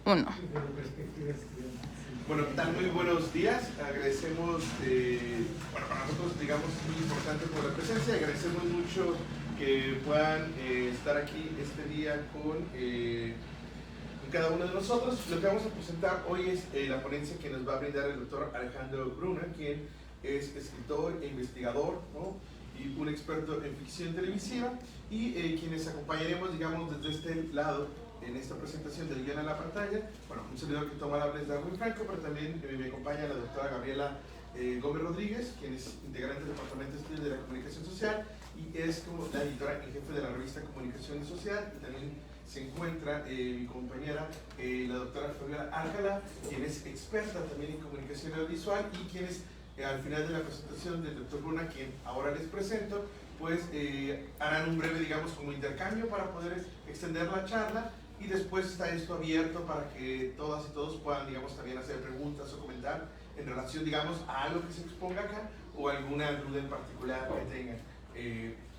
Uno. Bueno, ¿qué tal? Muy buenos días. Agradecemos, bueno, para nosotros, digamos, es muy importante por la presencia. Agradecemos mucho que puedan estar aquí este día con cada uno de nosotros. Lo que vamos a presentar hoy es la ponencia que nos va a brindar el doctor Alejandro Bruna, quien es escritor e investigador, ¿no? Y un experto en ficción televisiva, y quienes acompañaremos, digamos, desde este lado en esta presentación del guión a la pantalla. Bueno, un servidor que toma la habla muy franco, pero también me acompaña la doctora Gabriela Gómez Rodríguez, quien es integrante del Departamento de Estudios de la Comunicación Social y es como la editora en jefe de la revista Comunicación y Social. Y también se encuentra mi compañera, la doctora Fabiola Alcalá, quien es experta también en comunicación audiovisual y quien es, al final de la presentación del doctor Bruna, quien ahora les presento, pues harán un breve, digamos, como intercambio para poder extender la charla, y después está esto abierto para que todas y todos puedan, digamos, también hacer preguntas o comentar en relación, digamos, a algo que se exponga acá o alguna duda en particular que tengan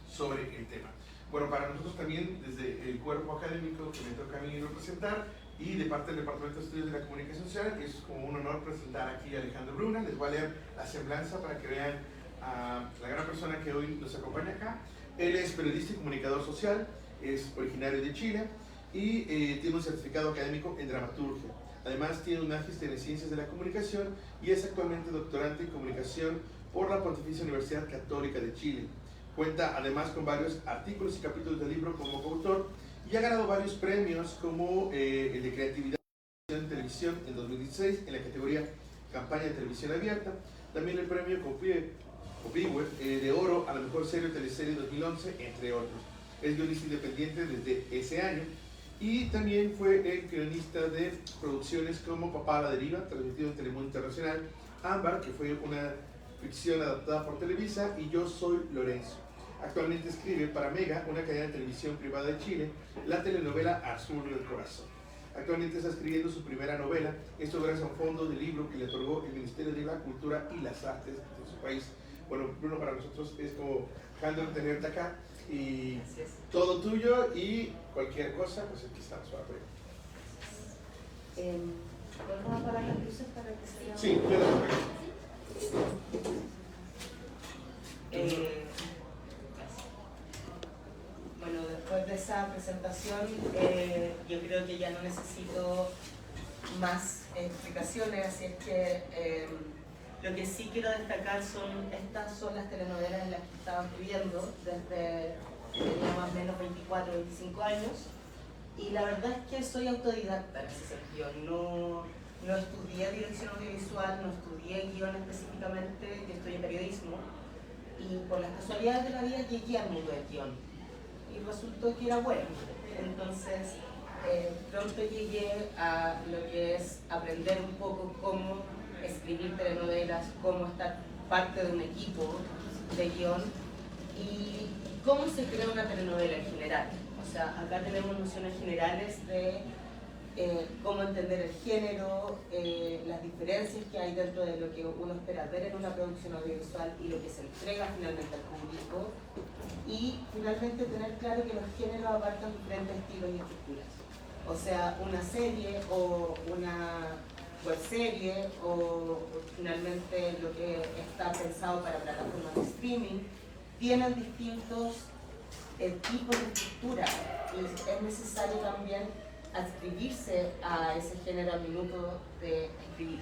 sobre el tema. Bueno, para nosotros también, desde el cuerpo académico que me toca a mí representar y de parte del Departamento de Estudios de la Comunicación Social, es como un honor presentar aquí a Alejandro Bruna. Les voy a leer la semblanza para que vean a la gran persona que hoy nos acompaña acá. Él es periodista y comunicador social, es originario de Chile y tiene un certificado académico en dramaturgia. Además tiene un magíster en Ciencias de la Comunicación y es actualmente doctorante en Comunicación por la Pontificia Universidad Católica de Chile. Cuenta además con varios artículos y capítulos del libro como coautor y ha ganado varios premios como el de Creatividad en Televisión en 2016 en la categoría Campaña de Televisión Abierta. También el premio Copihue de Oro a la Mejor Serie o Teleserie 2011, entre otros. Es guionista independiente desde ese año y también fue el guionista de producciones como Papá a la Deriva, transmitido en Telemundo Internacional, Ámbar, que fue una ficción adaptada por Televisa, y Yo Soy Lorenzo. Actualmente escribe para Mega, una cadena de televisión privada de Chile, la telenovela Azul del Corazón. Actualmente está escribiendo su primera novela, esto gracias a un fondo de libro que le otorgó el Ministerio de la Cultura y las Artes de su país. Bueno, Bruno, para nosotros es como Alejandro tenerte acá y todo tuyo, y cualquier cosa, pues aquí estamos para apoyar. ¿Podemos apagar las luces para que se vea? Sí, yo la Bueno, después de esa presentación, yo creo que ya no necesito más explicaciones, así es que lo que sí quiero destacar estas son las telenovelas en las que estaba escribiendo desde tenía más o menos 24 o 25 años, y la verdad es que soy autodidacta en ese sentido. No estudié dirección audiovisual, no estudié guión específicamente, yo estudié periodismo, y por las casualidades de la vida llegué al mundo del guión y resultó que era bueno. Entonces pronto llegué a lo que es aprender un poco cómo escribir telenovelas, cómo estar parte de un equipo de guión y cómo se crea una telenovela en general. O sea, acá tenemos nociones generales de cómo entender el género, las diferencias que hay dentro de lo que uno espera ver en una producción audiovisual y lo que se entrega finalmente al público, y finalmente tener claro que los géneros abarcan diferentes estilos y estructuras. O sea, una serie o una webserie o finalmente lo que está pensado para plataformas de streaming tienen distintos tipos de estructura, y es necesario también adscribirse a ese género al minuto de escribir.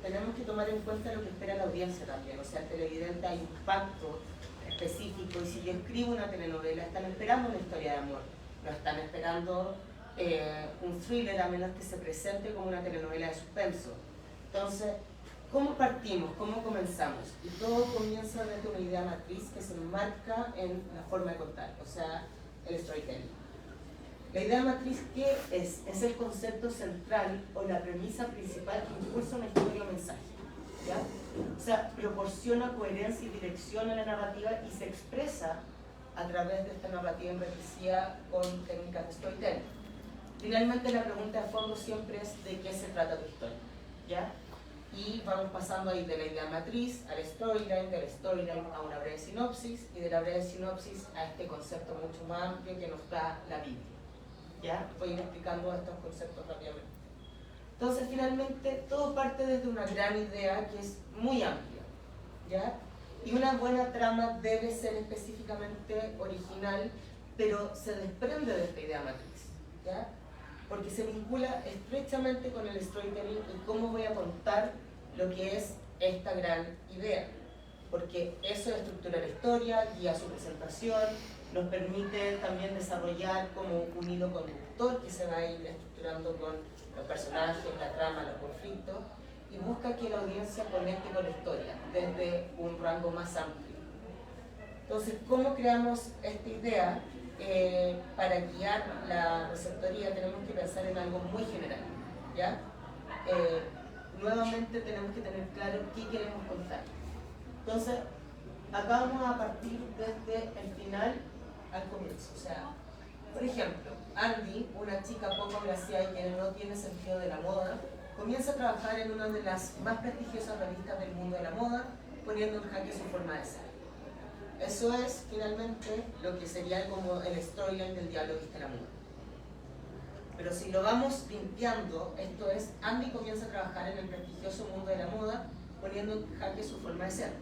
Tenemos que tomar en cuenta lo que espera la audiencia también, o sea, el televidente hay un pacto específico, y si yo escribo una telenovela, están esperando una historia de amor, no están esperando un thriller, a menos que se presente como una telenovela de suspenso. Entonces, ¿cómo partimos? ¿Cómo comenzamos? Y todo comienza desde una idea matriz que se enmarca en la forma de contar, o sea, el storytelling. La idea matriz, ¿qué es? Es el concepto central o la premisa principal que impulsa una historia o mensaje, ¿ya? O sea, proporciona coherencia y dirección a la narrativa y se expresa a través de esta narrativa enriquecida con técnicas de storytelling. Finalmente, la pregunta de fondo siempre es ¿de qué se trata tu historia? ¿Ya? Y vamos pasando ahí de la idea matriz al storyline, del storyline a una breve sinopsis, y de la breve sinopsis a este concepto mucho más amplio que nos da la Biblia. ¿ya? Voy a ir explicando estos conceptos rápidamente. Entonces, finalmente, todo parte desde una gran idea que es muy amplia, ¿ya? Y una buena trama debe ser específicamente original, pero se desprende de esta idea matriz, ¿ya? Porque se vincula estrechamente con el storytelling y cómo voy a contar lo que es esta gran idea. Porque eso de estructurar la historia, guía su presentación, nos permite también desarrollar como un hilo conductor que se va a ir estructurando con los personajes, la trama, los conflictos, y busca que la audiencia conecte con la historia desde un rango más amplio. Entonces, ¿cómo creamos esta idea? Para guiar la receptoría tenemos que pensar en algo muy general, ¿ya? Nuevamente tenemos que tener claro qué queremos contar. Entonces, acá vamos a partir desde el final al comienzo. O sea, por ejemplo, Andy, una chica poco agraciada y que no tiene sentido de la moda, comienza a trabajar en una de las más prestigiosas revistas del mundo de la moda, poniendo en jaque su forma de ser. Eso es finalmente lo que sería como el storyline del Diablo Viste la Moda. Pero si lo vamos limpiando, esto es, Andy comienza a trabajar en el prestigioso mundo de la moda, poniendo en jaque su forma de ser.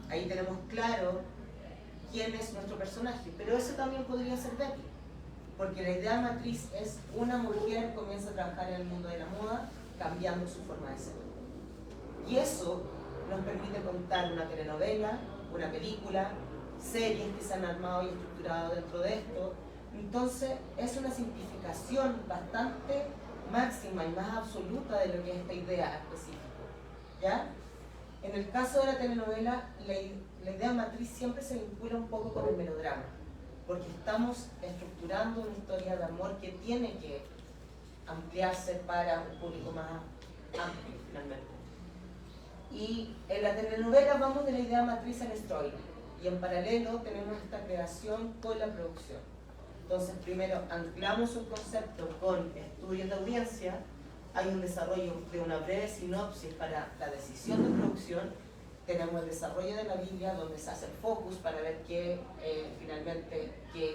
Ahí tenemos claro quién es nuestro personaje, pero eso también podría ser Becky, porque la idea matriz es una mujer comienza a trabajar en el mundo de la moda, cambiando su forma de ser. Y eso nos permite contar una telenovela, una película, series que se han armado y estructurado dentro de esto. Entonces es una simplificación bastante máxima y más absoluta de lo que es esta idea específica, ¿ya? En el caso de la telenovela, la idea matriz siempre se vincula un poco con el melodrama, porque estamos estructurando una historia de amor que tiene que ampliarse para un público más amplio finalmente. Y en la telenovela vamos de la idea matriz al storyline, y en paralelo tenemos esta creación con la producción. Entonces primero anclamos un concepto con estudios de audiencia, hay un desarrollo de una breve sinopsis para la decisión de producción, tenemos el desarrollo de la Biblia donde se hace el focus para ver qué finalmente qué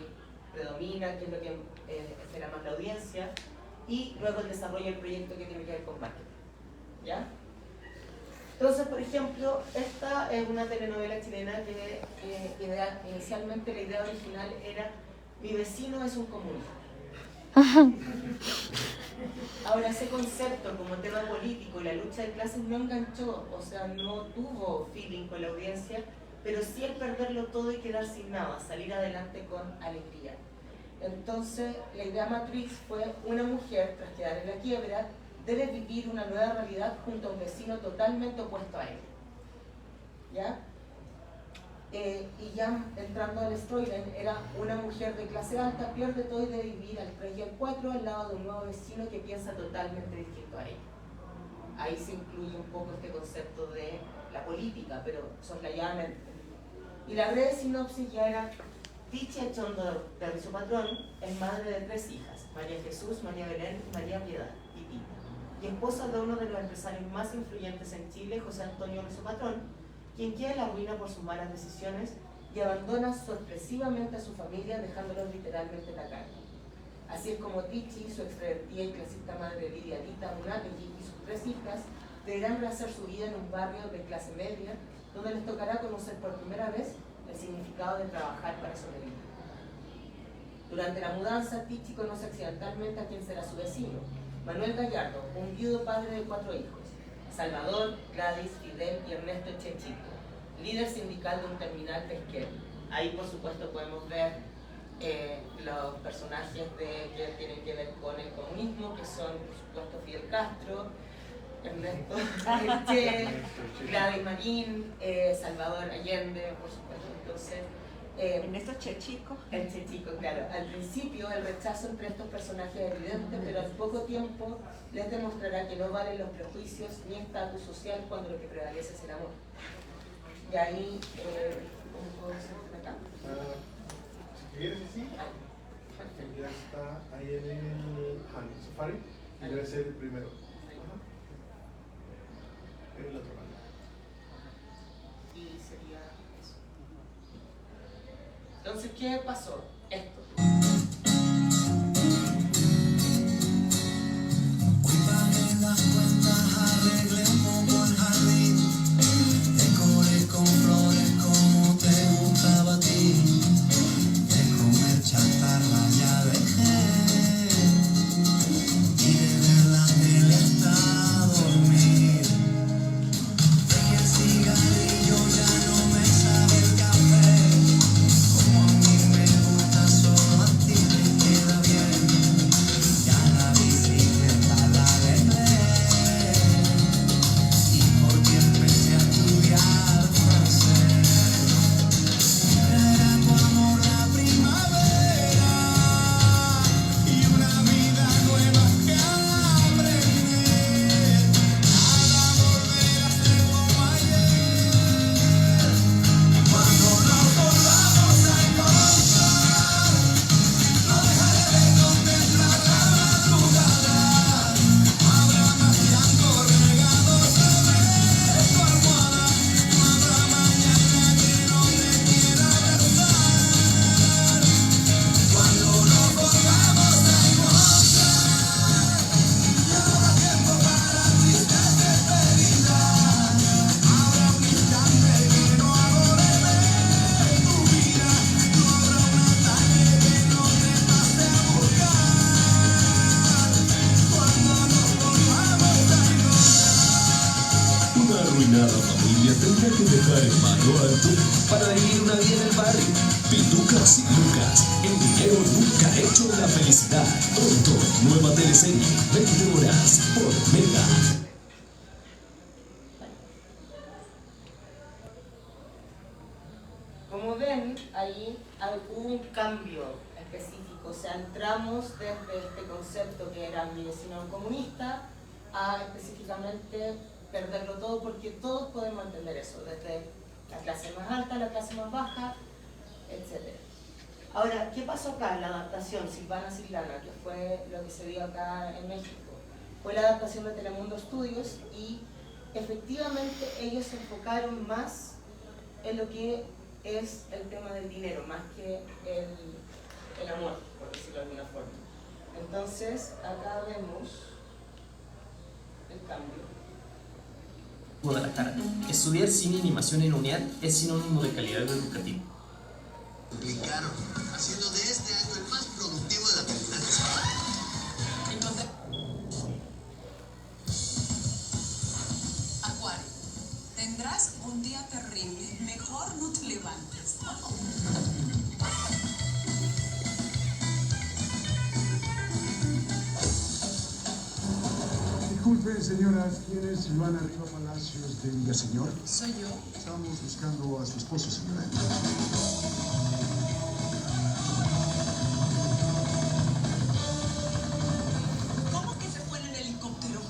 predomina, qué es lo que espera más la audiencia, y luego el desarrollo del proyecto que tiene que ver con marketing, ¿ya? Entonces, por ejemplo, esta es una telenovela chilena que inicialmente la idea original era Mi vecino es un comunista. Ahora, ese concepto como tema político y la lucha de clases no enganchó, o sea, no tuvo feeling con la audiencia, pero sí el perderlo todo y quedar sin nada, salir adelante con alegría. Entonces, la idea matriz fue una mujer, tras quedar en la quiebra, debe vivir una nueva realidad junto a un vecino totalmente opuesto a él, ¿ya? Y ya entrando al storyline, era una mujer de clase alta, pierde todo y debe vivir al 3 y al 4 al lado de un nuevo vecino que piensa totalmente distinto a ella. Ahí se incluye un poco este concepto de la política, pero soslayadamente. Y la breve sinopsis ya era: Tichi Achondo de Rizo Patrón es madre de 3 hijas, María Jesús, María Belén y María Piedad, y esposa de uno de los empresarios más influyentes en Chile, José Antonio Rizo Patrón, quien queda en la ruina por sus malas decisiones y abandona sorpresivamente a su familia, dejándolos literalmente en la calle. Así es como Tichi, su extrovertida y clasista madre Lidia Anita Munategui y sus 3 hijas deberán rehacer su vida en un barrio de clase media, donde les tocará conocer por primera vez el significado de trabajar para sobrevivir. Durante la mudanza, Tichi conoce accidentalmente a quien será su vecino, Manuel Gallardo, un viudo padre de 4 hijos, Salvador, Gladys, Fidel y Ernesto Chechico, líder sindical de un terminal pesquero. Ahí, por supuesto, podemos ver los personajes que tienen que ver con el comunismo, que son, por supuesto, Fidel Castro, Ernesto Che, Gladys Marín, Salvador Allende, por supuesto. Entonces, Ernesto Chechico. El Chechico, claro. Al principio el rechazo entre estos personajes es evidente, pero al poco tiempo les demostrará que no valen los prejuicios ni estatus social cuando lo que prevalece es el amor. Y ahí, ¿cómo puedo hacer acá? Si quieres, sí. Ya está ahí en el Safari y debe ser el primero. El otro lado. Y sería eso. Entonces, ¿qué pasó? Esto. que dejar el mano alto para vivir una vida en el barrio. Pitucas y Lucas, el dinero nunca ha hecho la felicidad. Pronto, nueva teleserie, 20 horas por Mega. Como ven, ahí hubo un cambio específico, o sea, entramos desde este concepto que era mi vecino comunista a específicamente perderlo todo, porque todos podemos entender eso, desde la clase más alta, la clase más baja, etc. Ahora, ¿qué pasó acá en la adaptación Silvana Silvana, que fue lo que se dio acá en México? Fue la adaptación de Telemundo Studios y efectivamente ellos se enfocaron más en lo que es el tema del dinero, más que el amor, por decirlo de alguna forma. Entonces, acá vemos el cambio. Guadalajara. Estudiar cine y animación en UNED es sinónimo de calidad educativa. Duplicaron, haciendo de este año el más productivo de la terminal escolar. Entonces, Acuario, tendrás un día terrible. Mejor no te levantes. Disculpen, señoras, ¿quién es Silvana Riva Palacios de Villaseñor? Soy yo. Estamos buscando a su esposo, señora. ¿Cómo que se fue en el helicóptero?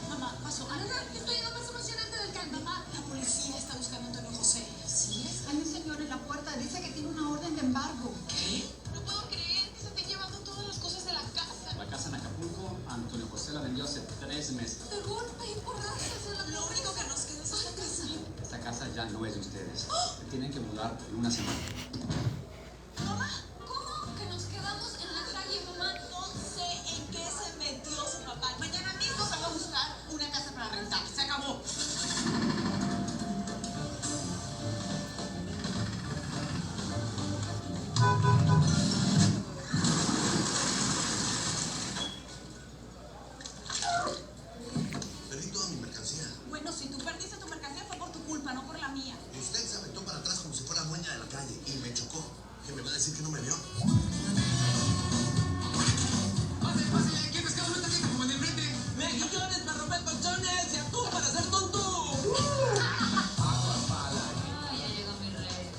Mamá, pasó. Estoy en lo más emocionante del canto. Mamá, La policía está buscando a Antonio José. ¿sí es? Hay un señor en la puerta. Dice que tiene una orden de embargo. ¿Qué? No puedo creer que se esté llevando todas las cosas de la casa. La casa en Acapulco, Antonio José la vendió hace 3 meses. De golpe y porrazos en la Lo único que nos queda es la casa. Esta casa ya no es de ustedes. Se tienen que mudar en una semana. Mamá, ¿cómo? Que nos quedamos en la calle, mamá. No sé en qué se metió su papá. Mañana mismo se va a buscar una casa para rentar. Se acabó. Perdí toda mi mercancía. Bueno, si tú perdiste tu mercancía fue por tu culpa, no por la mía. Y usted se aventó para atrás como si fuera dueña de la calle y me chocó. ¿Qué me va a decir que no me vio? Pásale, ¿qué pescado no está haciendo como en el frente? Mejillones para romper colchones y atún para ser tonto. Ay, ya llegó mi rey.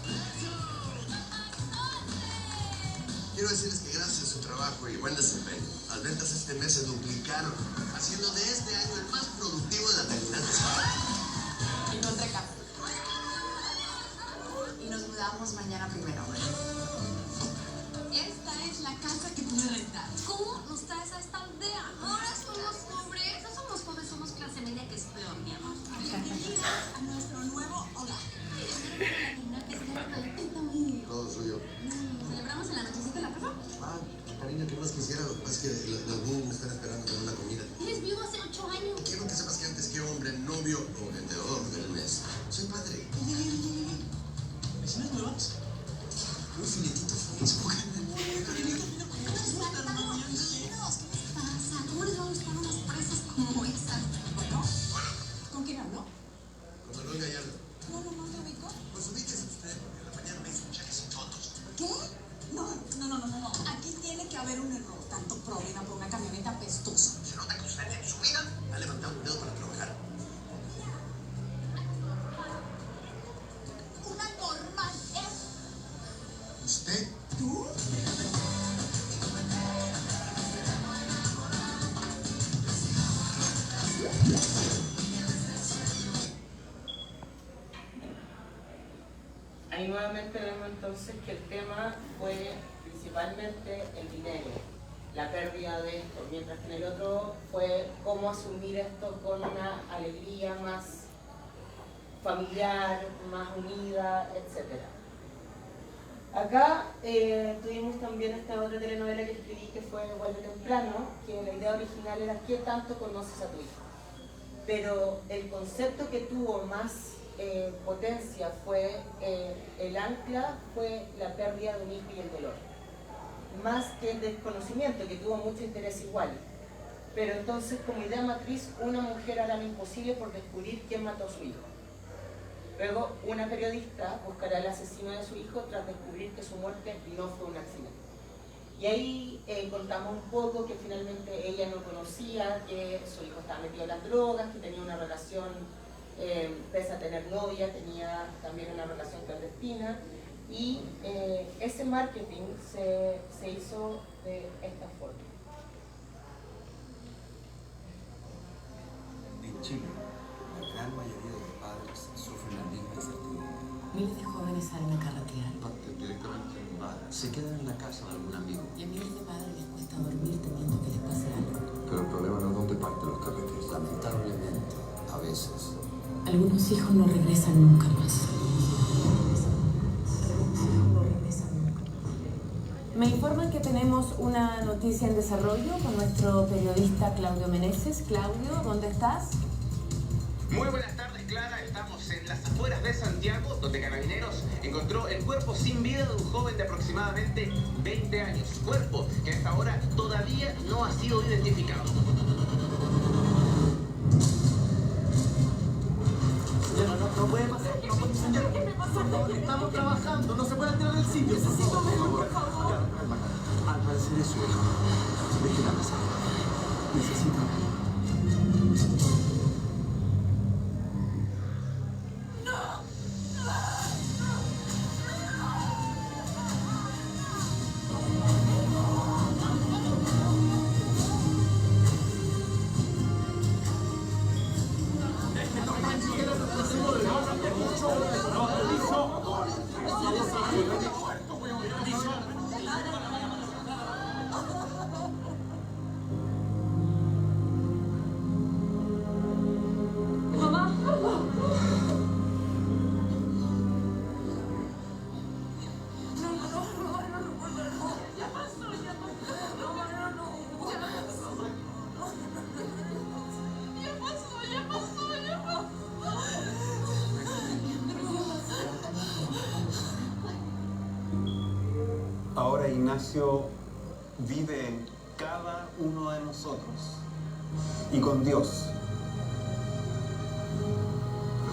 Quiero decirles que gracias a su trabajo y buen desempeño, las ventas este mes se duplicaron, haciendo de este año el más productivo de la terminal escolar. Encontré casa. Y nos mudamos mañana primero. Esta es la casa que pude rentar. ¿Cómo nos traes a esta aldea? Ahora somos pobres. No somos pobres, somos clase media, que es peor, mi amor. Bienvenidas a nuestro nuevo hogar. Todo suyo. ¿Celebramos en la nochecita de la casa? Ah, cariño, ¿qué más quisiera? Lo que pasa es que los niños me están esperando con una comida. Eres viudo hace 8 años. Quiero que sepas que antes que hombre, novio o vendedor del mes, soy padre. ¿Vecinas nuevas? Un filetito fresco. ¿Qué pasa? ¿Cómo les va a gustar unas presas como esas? Bueno, ¿con quién habló? Con Manuel Gallardo. No te ubico. Pues ubíquese usted, porque en la mañana me hizo cheques sin fotos. ¿Qué? No. Aquí tiene que haber un error. Tanto problema por una camioneta apestosa. Se nota que usted en su vida ha levantado un dedo para trabajar. Una normal es. ¿Usted? ¿Tú? Ahí nuevamente vemos entonces que el tema fue principalmente el dinero, la pérdida de esto, mientras que en el otro fue cómo asumir esto con una alegría más familiar, más unida, etc. Acá tuvimos también esta otra telenovela que escribí que fue Vuelve Temprano, que la idea original era ¿qué tanto conoces a tu hijo? Pero el concepto que tuvo más potencia fue el ancla, fue la pérdida de un hijo y el dolor. Más que el desconocimiento, que tuvo mucho interés igual. Pero entonces, como idea matriz, una mujer hará lo imposible por descubrir quién mató a su hijo. Luego, una periodista buscará al asesino de su hijo tras descubrir que su muerte no fue un accidente. Y ahí contamos un poco que finalmente ella no conocía, que su hijo estaba metido en las drogas, que tenía una relación, pese a tener novia, tenía también una relación clandestina. Y ese marketing se hizo de esta forma. En Chile, la gran mayoría de los padres sufren la misma incertidumbre. Miles de jóvenes salen a carretear. Directamente en bar. Se quedan en la casa de algún amigo. Y a miles de padres les cuesta dormir temiendo que les pase algo. Pero el problema no es dónde parten los carretes. Lamentablemente, a veces. Algunos hijos no regresan nunca más. Me informan que tenemos una noticia en desarrollo con nuestro periodista Claudio Meneses. Claudio, ¿dónde estás? Muy buenas tardes, Clara. Estamos en las afueras de Santiago, donde Carabineros encontró el cuerpo sin vida de un joven de aproximadamente 20 años. Cuerpo que hasta ahora todavía no ha sido identificado. No puede pasar, no puede pasar. ¿Qué me pasó? Estamos trabajando, no se puede alterar el sitio. Necesito verlo, por favor. Al parecer es su hijo. Déjela pasar. Necesito. Ahora Ignacio vive en cada uno de nosotros y con Dios.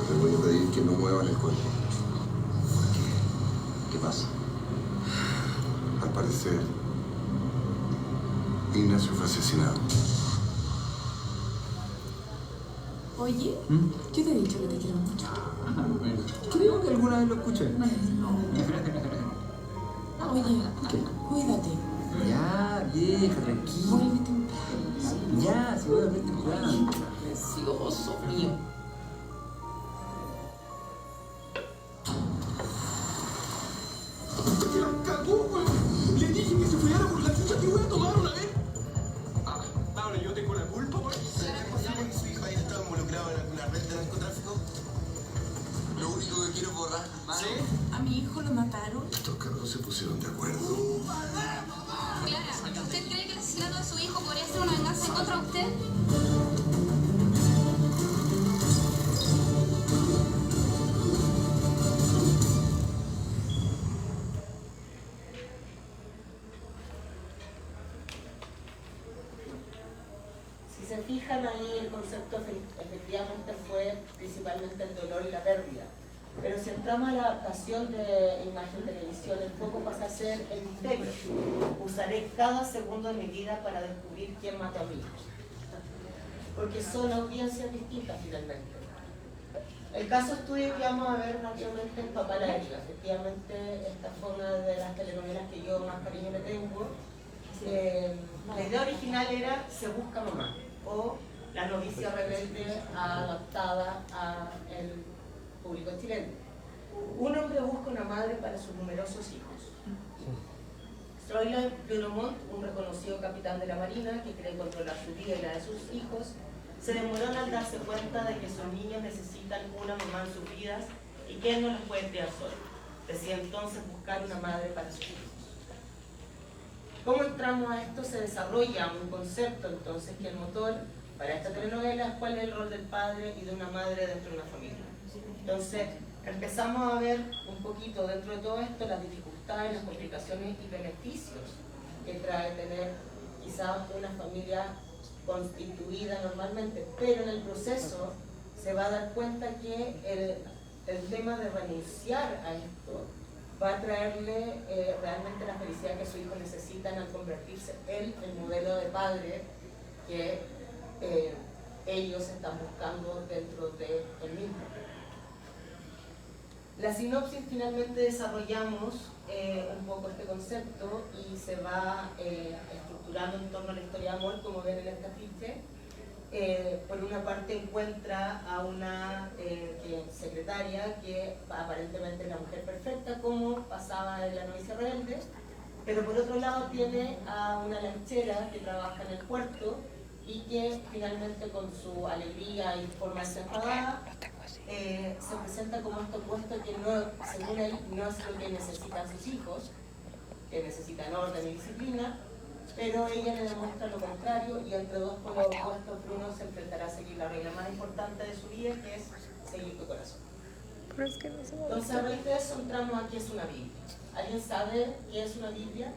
Pero les voy a pedir que no muevan el cuerpo. ¿Por qué? ¿Qué pasa? Al parecer, Ignacio fue asesinado. Oye, yo te he dicho que te quiero mucho. Creo que alguna vez lo escuché. Oye, cuídate. Ya, vieja, tranquila. Vuélvete un poco. Ya, se voy a ver temprano. Precioso mío. ¡Que la cagó, güey! Le dije que se fuera por la chucha que voy a tomar una vez. Ahora yo tengo la culpa, güey. ¿Será posible que su hijo haya estado involucrado en alguna red de narcotráfico? Lo único que quiero borrar, ¿sí? A mi hijo lo mataron. Estos cargos se pusieron de acuerdo. Clara, ¿usted cree que el asesinato de su hijo podría ser una venganza en contra de usted? Si se fijan ahí, el concepto efectivamente fue principalmente el dolor y la pérdida. Pero si entramos a la adaptación de imagen televisión, el foco pasa a ser el misterio. Usaré cada segundo de mi vida para descubrir quién mató a mi hijo. Porque son audiencias distintas finalmente. El caso estudio que vamos a ver naturalmente es Papá la Isla. Efectivamente, esta fue una de las telenovelas que yo más cariño le tengo. La idea original era Se busca mamá, o La novicia rebelde adaptada al público chileno. Un hombre busca una madre para sus numerosos hijos. Stroiler Brunomont, un reconocido capitán de la Marina que cree controlar su vida y la de sus hijos, se demoró al darse cuenta de que sus niños necesitan una mamá en sus vidas y que él no los puede criar solo. Decide entonces buscar una madre para sus hijos. ¿Cómo entramos a esto? Se desarrolla un concepto entonces que el motor para esta telenovela es cuál es el rol del padre y de una madre dentro de una familia. Entonces empezamos a ver un poquito dentro de todo esto las dificultades, las complicaciones y beneficios que trae tener quizás una familia constituida normalmente, pero en el proceso se va a dar cuenta que el tema de renunciar a esto va a traerle realmente la felicidad que su hijo necesitan al convertirse él en el modelo de padre que ellos están buscando dentro de él mismo. La sinopsis finalmente desarrollamos un poco este concepto y se va estructurando en torno a la historia de amor, como ven en este afiche. Por una parte encuentra a una secretaria que aparentemente es la mujer perfecta, como pasaba en La novicia rebelde, pero por otro lado tiene a una lanchera que trabaja en el puerto y que finalmente con su alegría y forma desenfadada se presenta como este opuesto que no, según él, no es lo que necesitan sus hijos, que necesitan orden y disciplina, pero ella le demuestra lo contrario y entre dos polos opuestos Bruno se enfrentará a seguir la regla más importante de su vida, que es seguir tu corazón. Entonces a raíz de eso entramos a qué es una Biblia. ¿Alguien sabe qué es una Biblia?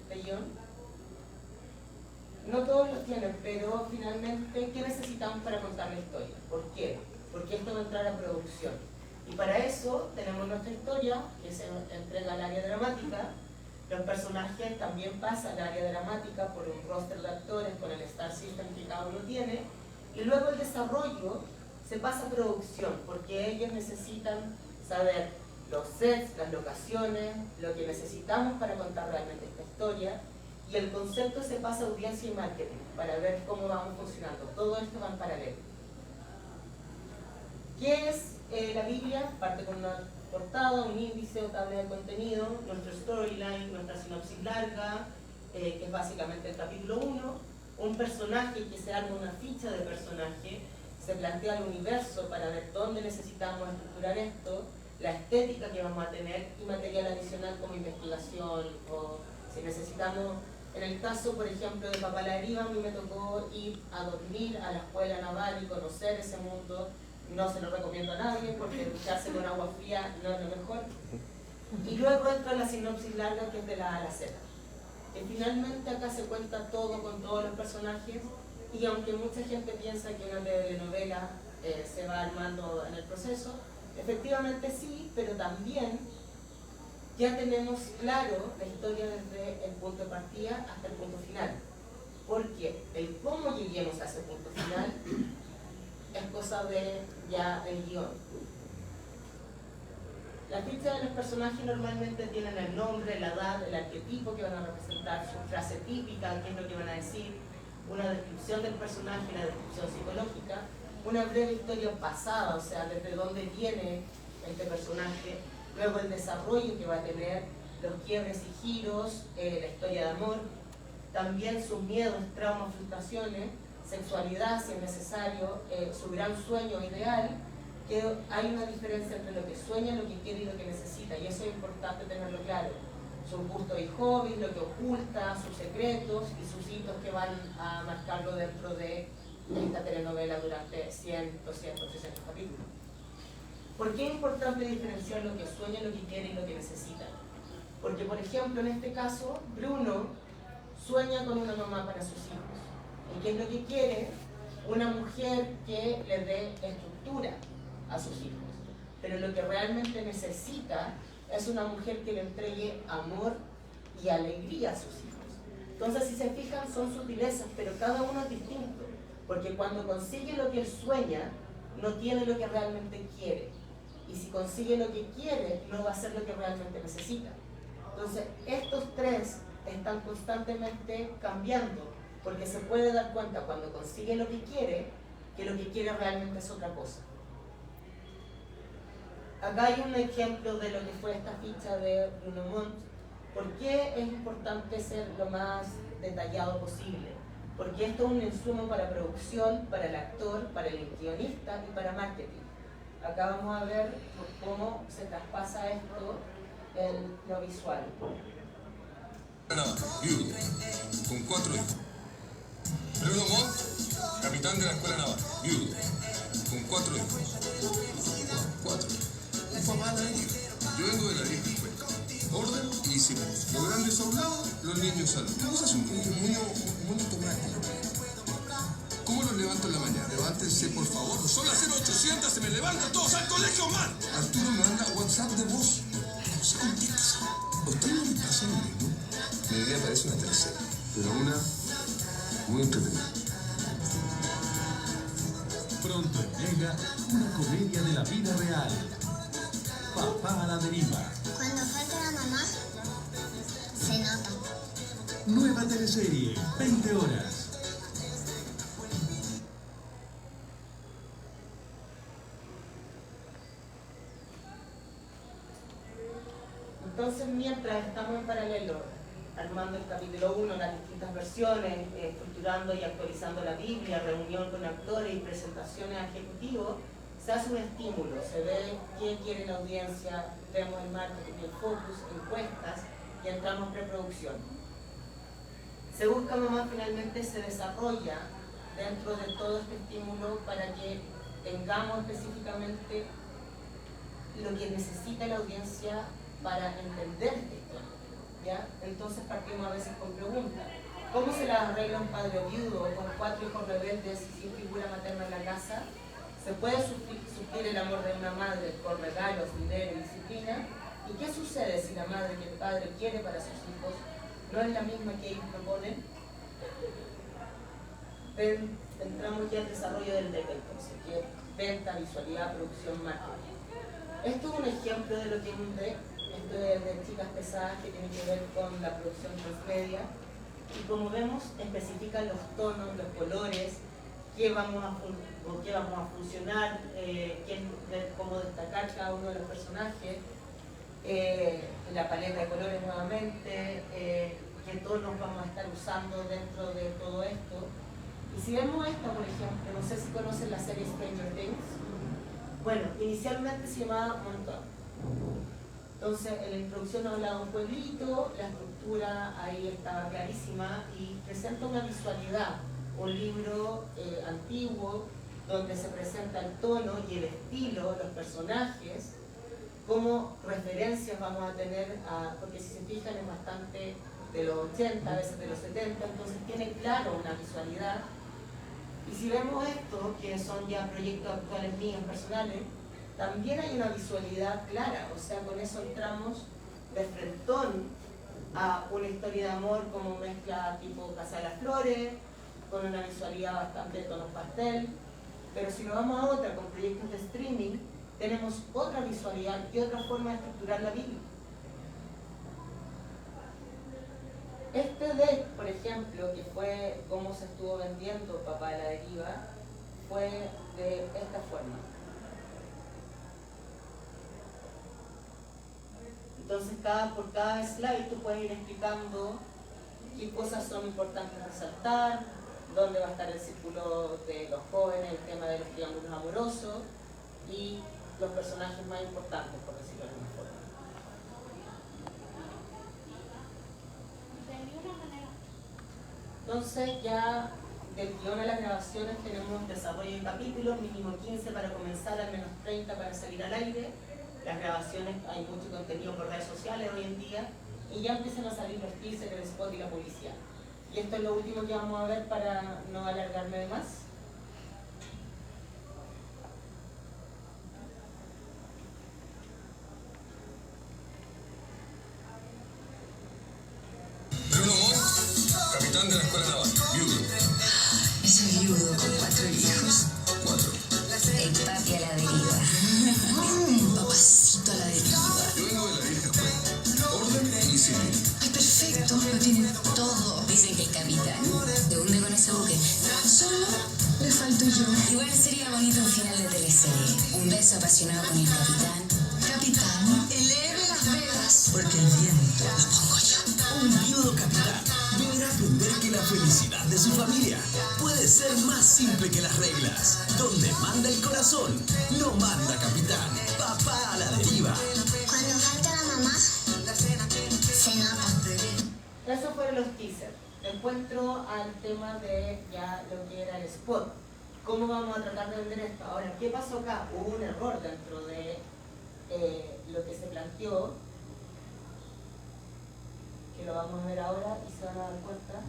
¿De John? No todos lo tienen, pero finalmente, ¿qué necesitamos para contar la historia? ¿Por qué? Porque esto va a entrar a producción. Y para eso tenemos nuestra historia, que se entrega al área dramática. Los personajes también pasan al área dramática por un roster de actores con el Star System que cada uno tiene. Y luego el desarrollo se pasa a producción, porque ellos necesitan saber los sets, las locaciones, lo que necesitamos para contar realmente esta historia. Y el concepto se pasa a audiencia y marketing, para ver cómo vamos funcionando. Todo esto va en paralelo. ¿Qué es la Biblia? Parte con una portada, un índice o tabla de contenido, nuestro storyline, nuestra sinopsis larga, que es básicamente el capítulo 1, un personaje que se arma una ficha de personaje, se plantea el universo para ver dónde necesitamos estructurar esto, la estética que vamos a tener y material adicional como investigación o si necesitamos. En el caso, por ejemplo, de Papá la Deriva, a mí me tocó ir a dormir a la escuela naval y conocer ese mundo. No se lo recomiendo a nadie porque ducharse con agua fría no es lo mejor. Y luego entra la sinopsis larga, que es de la A a la Z. Que finalmente acá se cuenta todo con todos los personajes y aunque mucha gente piensa que una telenovela se va armando en el proceso, efectivamente sí, pero también ya tenemos claro la historia desde el punto de partida hasta el punto final. Porque el cómo lleguemos a ese punto final es cosa de ya del guión. Las fichas de los personajes normalmente tienen el nombre, la edad, el arquetipo que van a representar, su frase típica, qué es lo que van a decir, una descripción del personaje, una descripción psicológica, una breve historia pasada, o sea, desde dónde viene este personaje, luego el desarrollo que va a tener, los quiebres y giros, la historia de amor, también sus miedos, traumas, frustraciones, sexualidad si es necesario, su gran sueño ideal, que hay una diferencia entre lo que sueña, lo que quiere y lo que necesita, y eso es importante tenerlo claro. Sus gustos y hobbies, lo que oculta, sus secretos y sus hitos que van a marcarlo dentro de esta telenovela durante 100, 200, 300 capítulos. ¿Por qué es importante diferenciar lo que sueña, lo que quiere y lo que necesita? Porque, por ejemplo, en este caso, Bruno sueña con una mamá para sus hijos. ¿Y qué es lo que quiere? Una mujer que le dé estructura a sus hijos. Pero lo que realmente necesita es una mujer que le entregue amor y alegría a sus hijos. Entonces, si se fijan, son sutilezas, pero cada uno es distinto. Porque cuando consigue lo que él sueña, no tiene lo que realmente quiere. Y si consigue lo que quiere, no va a ser lo que realmente necesita. Entonces, estos tres están constantemente cambiando, porque se puede dar cuenta cuando consigue lo que quiere realmente es otra cosa. Acá hay un ejemplo de lo que fue esta ficha de Bruno Montt. ¿Por qué es importante ser lo más detallado posible? Porque esto es un insumo para producción, para el actor, para el guionista y para marketing. Acá vamos a ver cómo se traspasa esto en lo visual. Viudo, con 4 hijos. Bruno Montt, capitán de la escuela naval, viudo, con 4 hijos. 4. Un papá de ellos. Yo vengo de la vieja escuela. Orden y disciplina. Los grandes a un lado, los niños al otro. Vamos a hacer un niño muy automático. ¿Cómo los levanto en la mañana? Levántense, por favor, Son las 0800, se me levantan todos al colegio, man. Arturo me manda WhatsApp de voz. No se contesta. ¿A usted no le pasa lo mismo? Mi idea parece una tercera, pero una muy entretenida. Pronto en Mega, una comedia de la vida real. Papá a la deriva. Cuando falta la mamá, se nota. Nueva teleserie, 20 horas. Entonces, mientras estamos en paralelo, armando el capítulo 1, las distintas versiones, estructurando y actualizando la Biblia, reunión con actores y presentaciones a ejecutivos, se hace un estímulo, se ve qué quiere la audiencia, vemos el marketing, el focus, encuestas y entramos en preproducción. Se busca Mamá finalmente se desarrolla dentro de todo este estímulo para que tengamos específicamente lo que necesita la audiencia para entender esta historia, ¿ya? Entonces partimos a veces con preguntas. ¿Cómo se las arregla un padre viudo con 4 hijos rebeldes y sin figura materna en la casa? ¿Se puede suplir el amor de una madre con regalos, dinero y disciplina? ¿Y qué sucede si la madre que el padre quiere para sus hijos no es la misma que ellos proponen? Entramos ya al desarrollo del DEC, entonces, que es venta, visualidad, producción, marketing. Esto es un ejemplo de lo que es un DEC. Esto es de Chicas Pesadas, que tiene que ver con la producción transmedia. Y como vemos, especifican los tonos, los colores, qué vamos a funcionar, cómo destacar cada uno de los personajes, la paleta de colores nuevamente, qué tonos vamos a estar usando dentro de todo esto. Y si vemos esta, por ejemplo, no sé si conocen la serie Stranger Things. Bueno, inicialmente se llamaba Montón. Entonces, en la introducción nos hablaba de un pueblito, la estructura ahí estaba clarísima y presenta una visualidad, un libro antiguo donde se presenta el tono y el estilo, los personajes, como referencias vamos a tener, porque si se fijan es bastante de los 80, a veces de los 70, entonces tiene claro una visualidad. Y si vemos esto, que son ya proyectos actuales míos, personales, también hay una visualidad clara, o sea, con eso entramos de frentón a una historia de amor como mezcla tipo Casa de las Flores, con una visualidad bastante de tonos pastel, pero si nos vamos a otra, con proyectos de streaming, tenemos otra visualidad y otra forma de estructurar la Biblia. Este deck, por ejemplo, que fue cómo se estuvo vendiendo Papá a la Deriva, fue de esta forma. Entonces, por cada slide tú puedes ir explicando qué cosas son importantes resaltar, dónde va a estar el círculo de los jóvenes, el tema de los triángulos amorosos y los personajes más importantes, por decirlo de alguna forma. Entonces ya del guión a las grabaciones tenemos desarrollo de capítulos, mínimo 15 para comenzar, al menos 30 para salir al aire. Las grabaciones, hay mucho contenido por redes sociales hoy en día y ya empiezan a salir los teasers, el spot y la publicidad. Y esto es lo último que vamos a ver para no alargarme de más. Bruno Montt, capitán de la escuela naval, viudo. Soy viudo con 4 hijos. 4. El papi a la deriva. Papacito a la deriva. Yo vengo de la vieja escuela. Orden y civil. Ay, perfecto, lo tienen todo. Dicen que el capitán se hunde con ese buque. Solo le falto yo. Igual sería bonito un final de teleserie. Un beso apasionado con el capitán. Capitán, eleve las velas. Porque el viento lo pongo yo. Un viudo capitán deberá aprender que la felicidad de su familia puede ser más simple que las reglas. Donde manda el corazón, no manda capitán. Papá a la deriva. Cuando falta la mamá, se nota. Esos fueron los teasers. Después entro al tema de ya lo que era el spot. ¿Cómo vamos a tratar de vender esto? Ahora, ¿qué pasó acá? Hubo un error dentro de lo que se planteó, que lo vamos a ver ahora y se van a dar cuenta.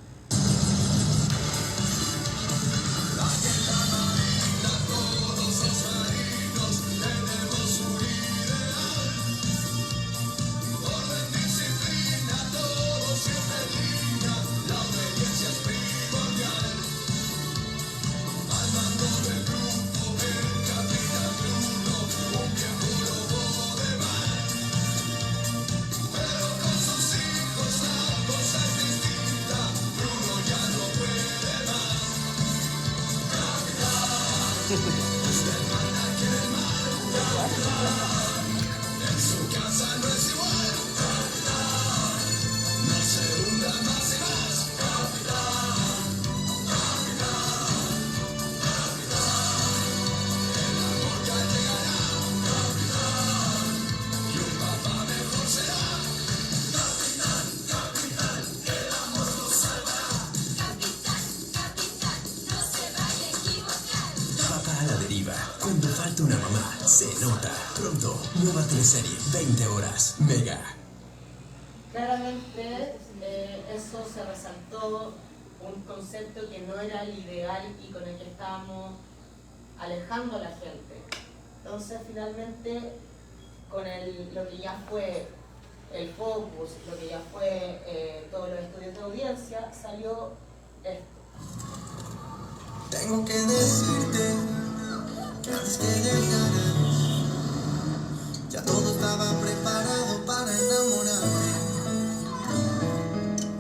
Cuando falta una mamá, se nota. Pronto, nueva teleserie, 20 horas, Mega. Claramente eso se resaltó, un concepto que no era el ideal y con el que estábamos alejando a la gente. Entonces finalmente con lo que ya fue el focus, lo que ya fue todos los estudios de audiencia, salió esto. Tengo que decirte que antes que llegaras ya todo estaba preparado para enamorarme.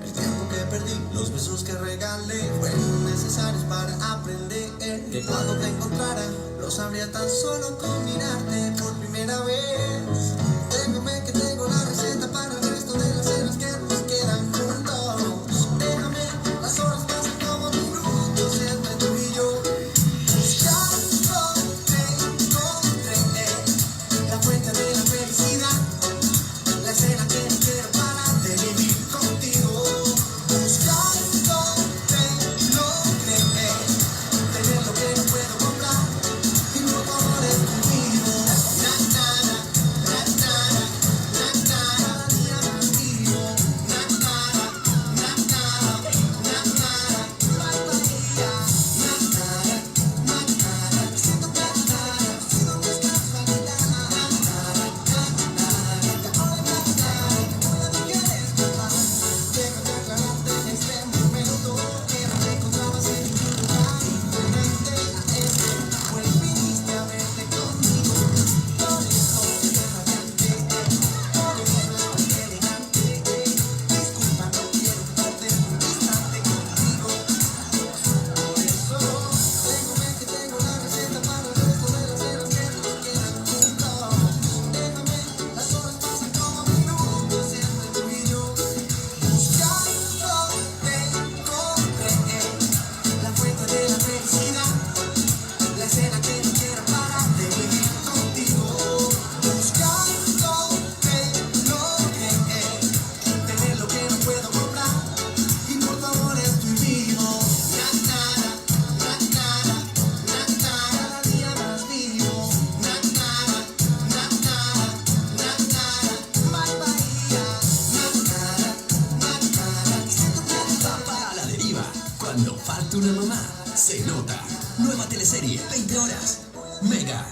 El tiempo que perdí, los besos que regalé fueron necesarios para aprender que cuando te encontrara lo sabría tan solo con mirarte por primera vez. Déjame que tengo la receta para el resto de las cenas que nos quedan juntos. Déjame, las horas pasan como minutos entre tú y yo. La fuente de la felicidad, la escena que no quiero parar de vivir contigo. Buscándote, logré tener lo que no puedo comprar y no amor es conmigo. Na nada, na nada, na nada, día más vivo. Na nada, na nada, na nada, falta día. Na nada, na nada, siento que nada, siento que estás validada. Cuando falta una mamá, se nota. Nueva teleserie, 20 horas, Mega.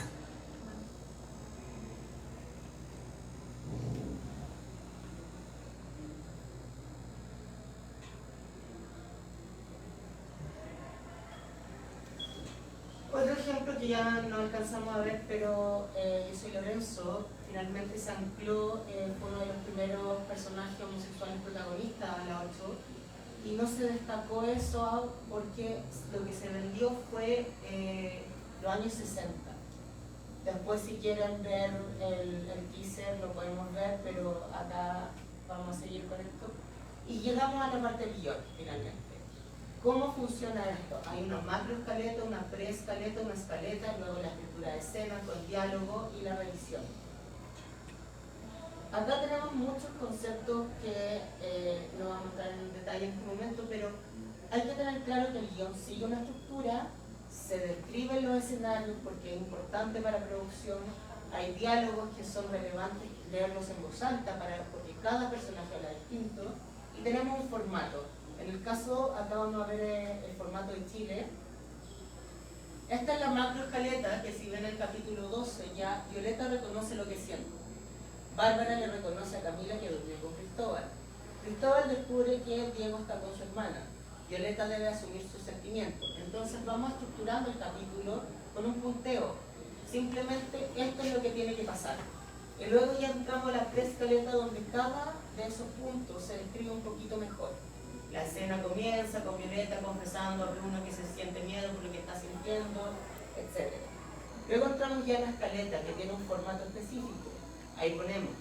Otro ejemplo que ya no alcanzamos a ver, pero yo soy Lorenzo, finalmente se ancló, fue uno de los primeros personajes homosexuales protagonistas a la 8, y no se destacó eso porque lo que se vendió fue los años 60. Después si quieren ver el teaser lo podemos ver, pero acá vamos a seguir con esto. Y llegamos a la parte del guión, finalmente. ¿Cómo funciona esto? Hay una macro escaleta, una pre-escaleta, una escaleta, luego la escritura de escena con diálogo y la revisión. Acá tenemos muchos conceptos que no vamos a entrar en detalle en este momento, pero hay que tener claro que el guión sigue una estructura, se describen los escenarios porque es importante para la producción, hay diálogos que son relevantes leerlos en voz alta porque cada personaje habla distinto, y tenemos un formato. En el caso, acá vamos a ver el formato de Chile. Esta es la macro escaleta que si ven el capítulo 12 ya Violeta reconoce lo que siente. Bárbara le reconoce a Camila que durmió con Cristóbal. Cristóbal descubre que Diego está con su hermana. Violeta debe asumir sus sentimientos. Entonces vamos estructurando el capítulo con un punteo. Simplemente esto es lo que tiene que pasar. Y luego ya entramos a la pre-escaleta donde cada de esos puntos se describe un poquito mejor. La escena comienza con Violeta confesando a Bruno que se siente miedo por lo que está sintiendo, etc. Luego entramos ya en la escaleta, que tiene un formato específico. Ahí ponemos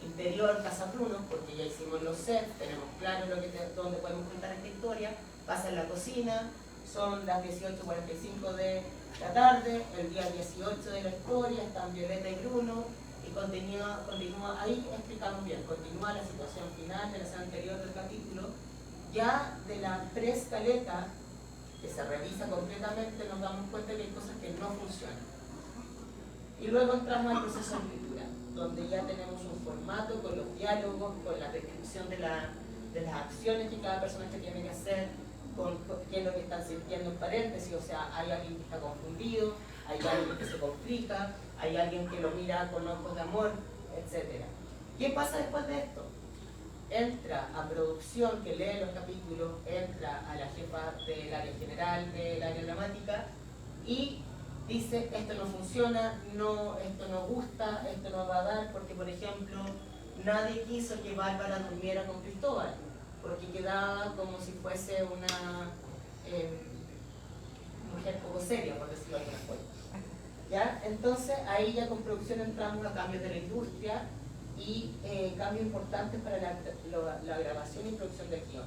interior Casa Bruno, porque ya hicimos los sets, tenemos claro dónde podemos contar esta historia. Pasa en la cocina, son las 18:45 de la tarde, el día 18 de la historia, están Violeta y Bruno, y continúa ahí explicamos bien, continúa la situación final de la escena anterior del capítulo. Ya de la preescaleta, que se revisa completamente, nos damos cuenta que hay cosas que no funcionan. Y luego entramos al proceso de escritura, donde ya tenemos un formato con los diálogos, con la descripción de las acciones que cada personaje tiene que hacer, con qué es lo que están sintiendo en paréntesis, o sea, hay alguien que está confundido, hay alguien que se complica, hay alguien que lo mira con ojos de amor, etc. ¿Qué pasa después de esto? Entra a producción, que lee los capítulos, entra a la jefa del área general, del área dramática, y dice, esto no funciona, no, esto no gusta, esto no va a dar, porque por ejemplo, nadie quiso que Bárbara durmiera con Cristóbal, porque quedaba como si fuese una mujer poco seria, por decirlo de alguna forma. ¿Ya? Entonces ahí ya con producción entramos a cambios de la industria y cambios importantes para la grabación y producción del guión.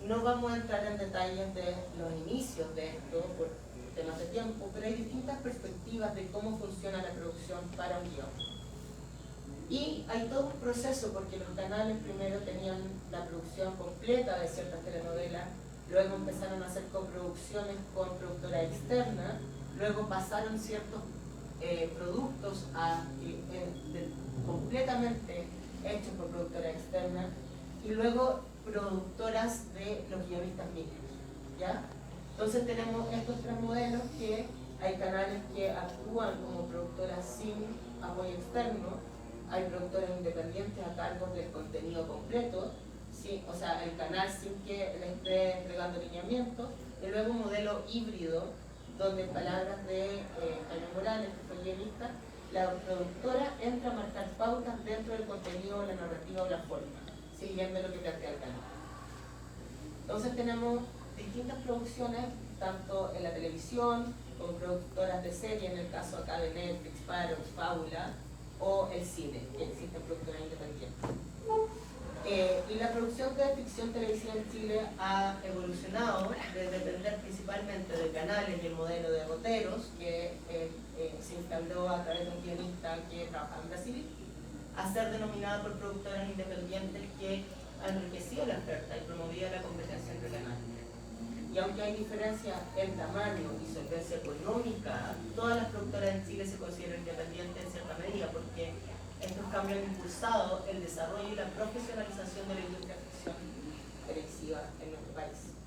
No vamos a entrar en detalles de los inicios de esto por temas de tiempo, pero hay distintas perspectivas de cómo funciona la producción para un guión. Y hay todo un proceso, porque los canales primero tenían la producción completa de ciertas telenovelas, luego empezaron a hacer coproducciones con productora externa, luego pasaron ciertos productos completamente hechos por productora externa, y luego productoras de los guionistas mismos, ¿ya? Entonces tenemos estos tres modelos, que hay canales que actúan como productoras sin apoyo externo, hay productores independientes a cargo del contenido completo, ¿sí? O sea, el canal sin que le esté entregando lineamientos, y luego un modelo híbrido, donde en palabras de Jaime Morales, que fue guionista, la productora entra a marcar pautas dentro del contenido, la narrativa o la forma, siguiendo lo que plantea el canal. Entonces tenemos distintas producciones, tanto en la televisión, con productoras de serie, en el caso acá de Netflix, Paros, Fábula, o el cine, que existen productoras independientes. Y la producción de ficción televisiva en Chile ha evolucionado de depender principalmente de canales y el modelo de roteros, que se instaló a través de un guionista que trabaja en Brasil, a ser denominada por productoras independientes que ha enriquecido la oferta y promovido la competencia entre canales. Y aunque hay diferencias en tamaño y solvencia económica, todas las productoras en Chile se consideran independientes en cierta medida, porque estos cambios han impulsado el desarrollo y la profesionalización de la industria de ficción televisiva en nuestro país.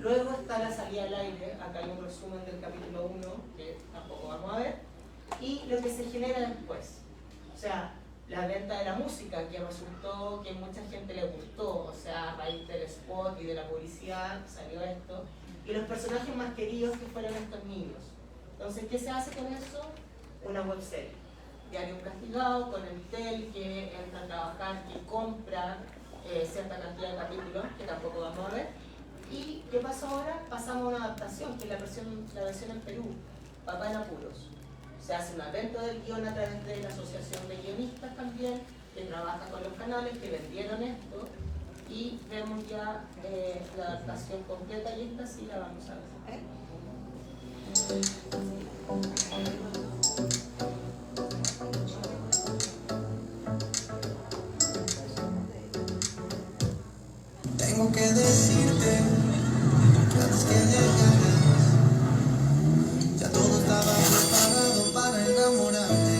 Luego está la salida al aire, acá hay un resumen del capítulo 1, que tampoco vamos a ver, y lo que se genera después. O sea, la venta de la música, que resultó que mucha gente le gustó, o sea, a raíz del spot y de la publicidad salió esto, y los personajes más queridos que fueron estos niños. Entonces, ¿qué se hace con eso? Una webserie. Diario Un Castigado, con el TEL que entra a trabajar, que compra cierta cantidad de capítulos, que tampoco vamos a ver. ¿Y qué pasa ahora? Pasamos a una adaptación, que es la versión en Perú, Papá en Apuros. Se hace un evento del guión a través de la Asociación de Guionistas también, que trabaja con los canales, que vendieron esto, y vemos ya la adaptación completa, y esta sí la vamos a ver. Tengo que decirte que antes que llegaras ya todo estaba preparado para enamorarte.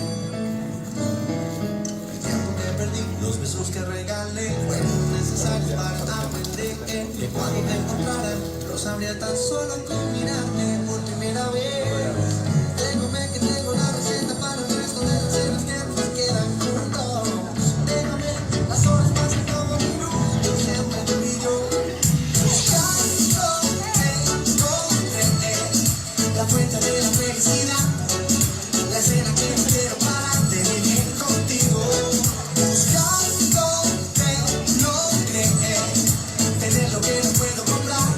El tiempo que perdí, los besos que regalé fueron necesarios para aprender que cuando te encontrara lo sabría tan solo con mirarte por primera vez. Déjame que tengo la receta para el resto de las cenas que nos quedan juntos. Déjame, las horas pasan como minutos, siempre tú y yo. La fuente de la felicidad, la escena que no quiero parar de vivir contigo. Buscándote, no creer, tener lo que no puedo comprar,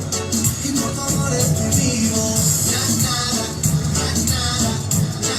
y por favor estoy vivo. Na, nada, na, nada, na,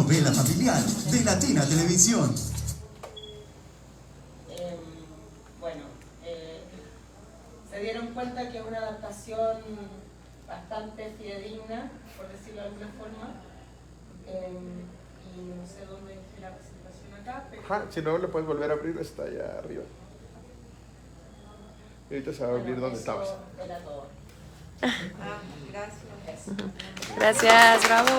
novela familiar de Latina Televisión. Bueno, se dieron cuenta que es una adaptación bastante fidedigna, por decirlo de alguna forma, y no sé dónde es la presentación acá, pero... Ajá, si no, le puedes volver a abrir, está allá arriba. Y ahorita se va a abrir donde estabas. Era todo. Gracias. Gracias, bravo.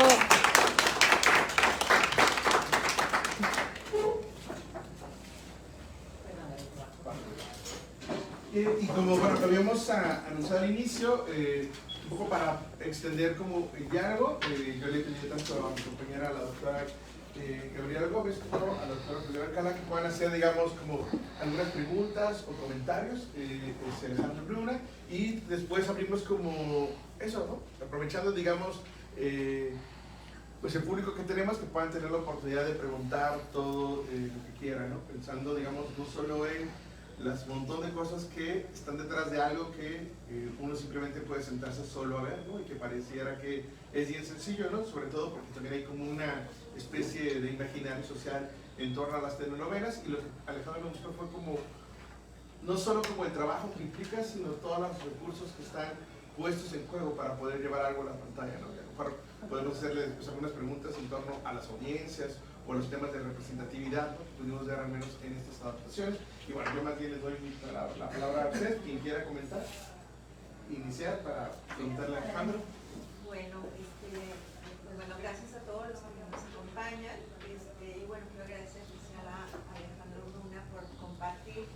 Y como bueno, lo habíamos anunciado al inicio, un poco para extender como el diálogo, yo le pedí tanto a mi compañera, a la doctora Gabriela Gómez, como a la doctora Juliana Alcalá, que puedan hacer, digamos, como algunas preguntas o comentarios hacia Alejandro Bruna, y después abrimos como eso, ¿no? Aprovechando, digamos, pues el público que tenemos, que puedan tener la oportunidad de preguntar todo lo que quieran, ¿no? Pensando, digamos, no solo en las montón de cosas que están detrás de algo que uno simplemente puede sentarse solo a ver, ¿no? Y que pareciera que es bien sencillo, ¿no? Sobre todo porque también hay como una especie de imaginario social en torno a las telenovelas, y lo que Alejandro me gustó fue como no solo como el trabajo que implica, sino todos los recursos que están puestos en juego para poder llevar algo a la pantalla, ¿no? Y a lo mejor podemos hacerle pues, algunas preguntas en torno a las audiencias o los temas de representatividad, ¿no? Que pudimos ver al menos en estas adaptaciones. Y bueno, yo más bien les doy la palabra a usted, quien quiera comentar, iniciar para preguntarle a Alejandro. Bueno, pues bueno, gracias a todos los que nos acompañan, y bueno, quiero agradecer especial a Alejandro Bruna por compartir,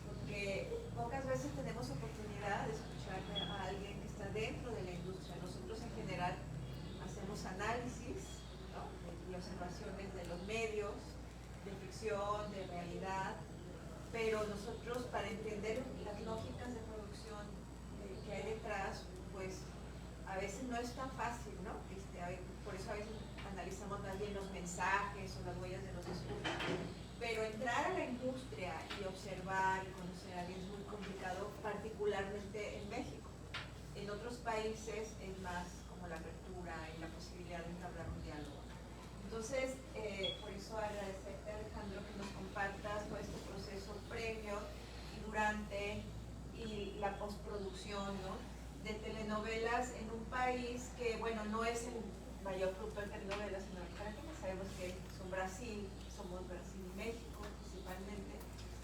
porque pocas veces tenemos oportunidad de escuchar a alguien que está dentro de la industria. Nosotros en general hacemos análisis, ¿no? Y observaciones de los medios, de ficción, de realidad, pero nosotros para entender las lógicas de producción que hay detrás, pues a veces no es tan fácil, ¿no? Por eso a veces analizamos más bien los mensajes o las huellas de los discursos, pero entrar a la industria y observar y conocer a alguien es muy complicado, particularmente en México. En otros países es más como la apertura y la posibilidad de entablar un diálogo. Entonces, por eso agradecerte, Alejandro, que nos compartas todo este proceso previo y durante y la postproducción, ¿no? De telenovelas en un país que, bueno, no es el mayor productor de telenovelas en América Latina, sabemos que son Brasil, somos Brasil y México principalmente,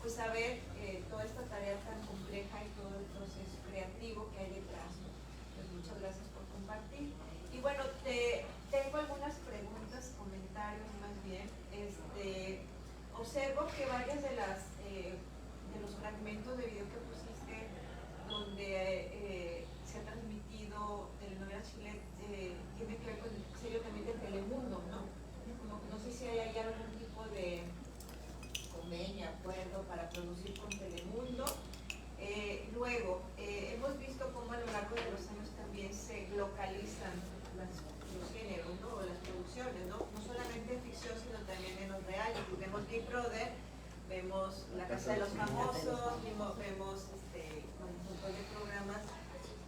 pues saber toda esta tarea tan compleja y todo el proceso creativo que hay detrás, ¿no? Pues muchas gracias por compartir. Y bueno, tengo algunas preguntas, comentarios más bien. Observo que varias de los fragmentos de video que pusiste, donde se ha transmitido telenovelas chilenas, tiene que ver con el sello también de Telemundo, ¿no? No sé si hay algún tipo de convenio, acuerdo para producir con Telemundo. Luego, hemos visto cómo a lo largo de los años también se localizan los géneros, ¿no? O las producciones, ¿no? No solamente en ficción, sino también en los reales. Vemos Big Brother, vemos La Casa de los Famosos, vemos un montón de programas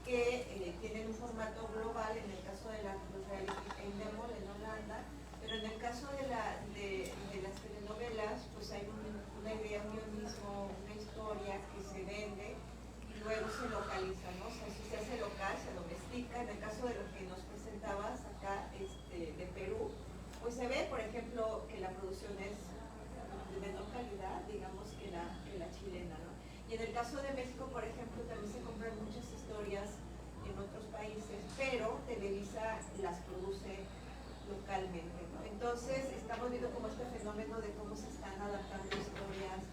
que tienen un formato global, en el caso de los reality Endemol en Holanda, pero en el caso de las telenovelas, pues hay una idea, un guionismo, una historia que se vende y luego se localiza, ¿no? O sea, si se hace local, se domestica. En el caso de lo que nos presentabas acá de Perú, pues se ve, por ejemplo, que la producción es de menor calidad, digamos, que la chilena, ¿no? Y en el caso de México, por ejemplo, también se compran muchas historias en otros países, pero Televisa las produce localmente, ¿no? Entonces, estamos viendo como este fenómeno de cómo se están adaptando historias.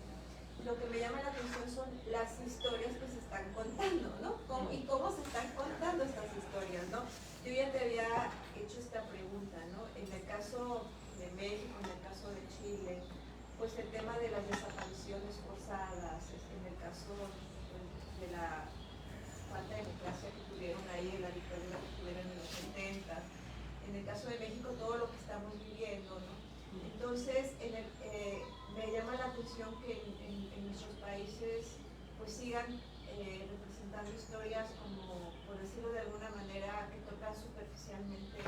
Lo que me llama la atención son las historias que se están contando, ¿no? Y cómo se están contando estas historias, ¿no? Yo ya te había hecho esta pregunta, ¿no? En el caso de México, en el caso de Chile, pues el tema de las desapariciones forzadas, en el caso de la falta de democracia que tuvieron ahí, de la dictadura que tuvieron en los 70, en el caso de México todo lo que estamos viviendo, ¿no? Entonces, me llama la atención que en nuestros países pues sigan representando historias como, por decirlo de alguna manera, que tocan superficialmente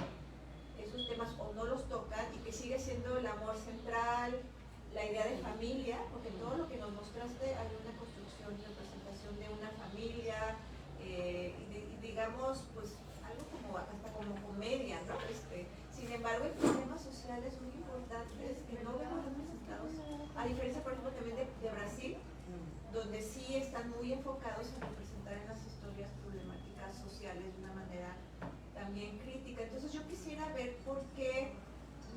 esos temas o no los tocan y que sigue siendo el amor central, la idea de familia, porque en todo lo que nos mostraste hay una construcción y representación de una familia, y digamos, pues algo como hasta como comedia, ¿no? Sin embargo, hay problemas sociales muy importantes que no vemos representados, a diferencia, por ejemplo, también de Brasil, donde sí están muy enfocados en representar en las historias problemáticas sociales de una manera también crítica. Entonces yo quisiera ver por qué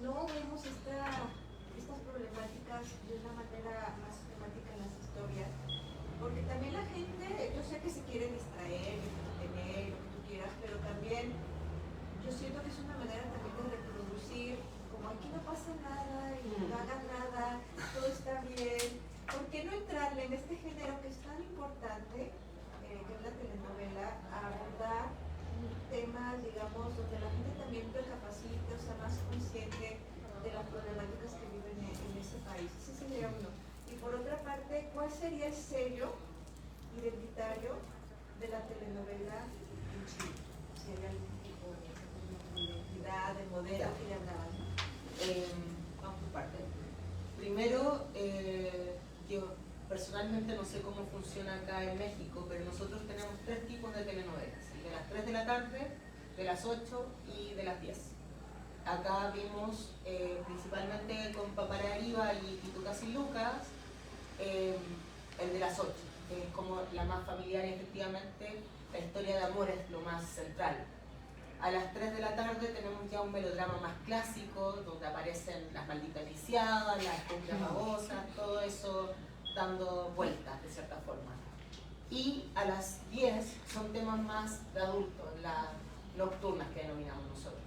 no vemos estas problemáticas de una manera más sistemática en las historias, porque también la gente, yo sé que se quiere distraer, entretener, lo que tú quieras, pero también yo siento que es una manera también de reproducir, como aquí no pasa nada y no hagan nada, todo está bien. ¿Por qué no entrarle en este género que es tan importante, que es la telenovela, a abordar temas, digamos, donde la gente también recapacite, o sea, más consciente de las problemáticas que viven en ese país? Ese sería uno. Y por otra parte, ¿cuál sería el sello identitario de la telenovela en Chile? Si hay algún tipo de identidad, de modelo que le hablaban. Vamos por parte. Primero, yo personalmente no sé cómo funciona acá en México, pero nosotros tenemos 3 tipos de telenovelas, de las 3 de la tarde, de las 8 y de las 10. Acá vimos principalmente con Paparariba y Pitucas y Lucas, el de las 8, que es como la más familiar y efectivamente la historia de amor es lo más central. A las 3 de la tarde tenemos ya un melodrama más clásico, donde aparecen las malditas lisiadas, las cumbias babosas, todo eso dando vueltas de cierta forma. Y a las 10 son temas más de adultos, las nocturnas que denominamos nosotros,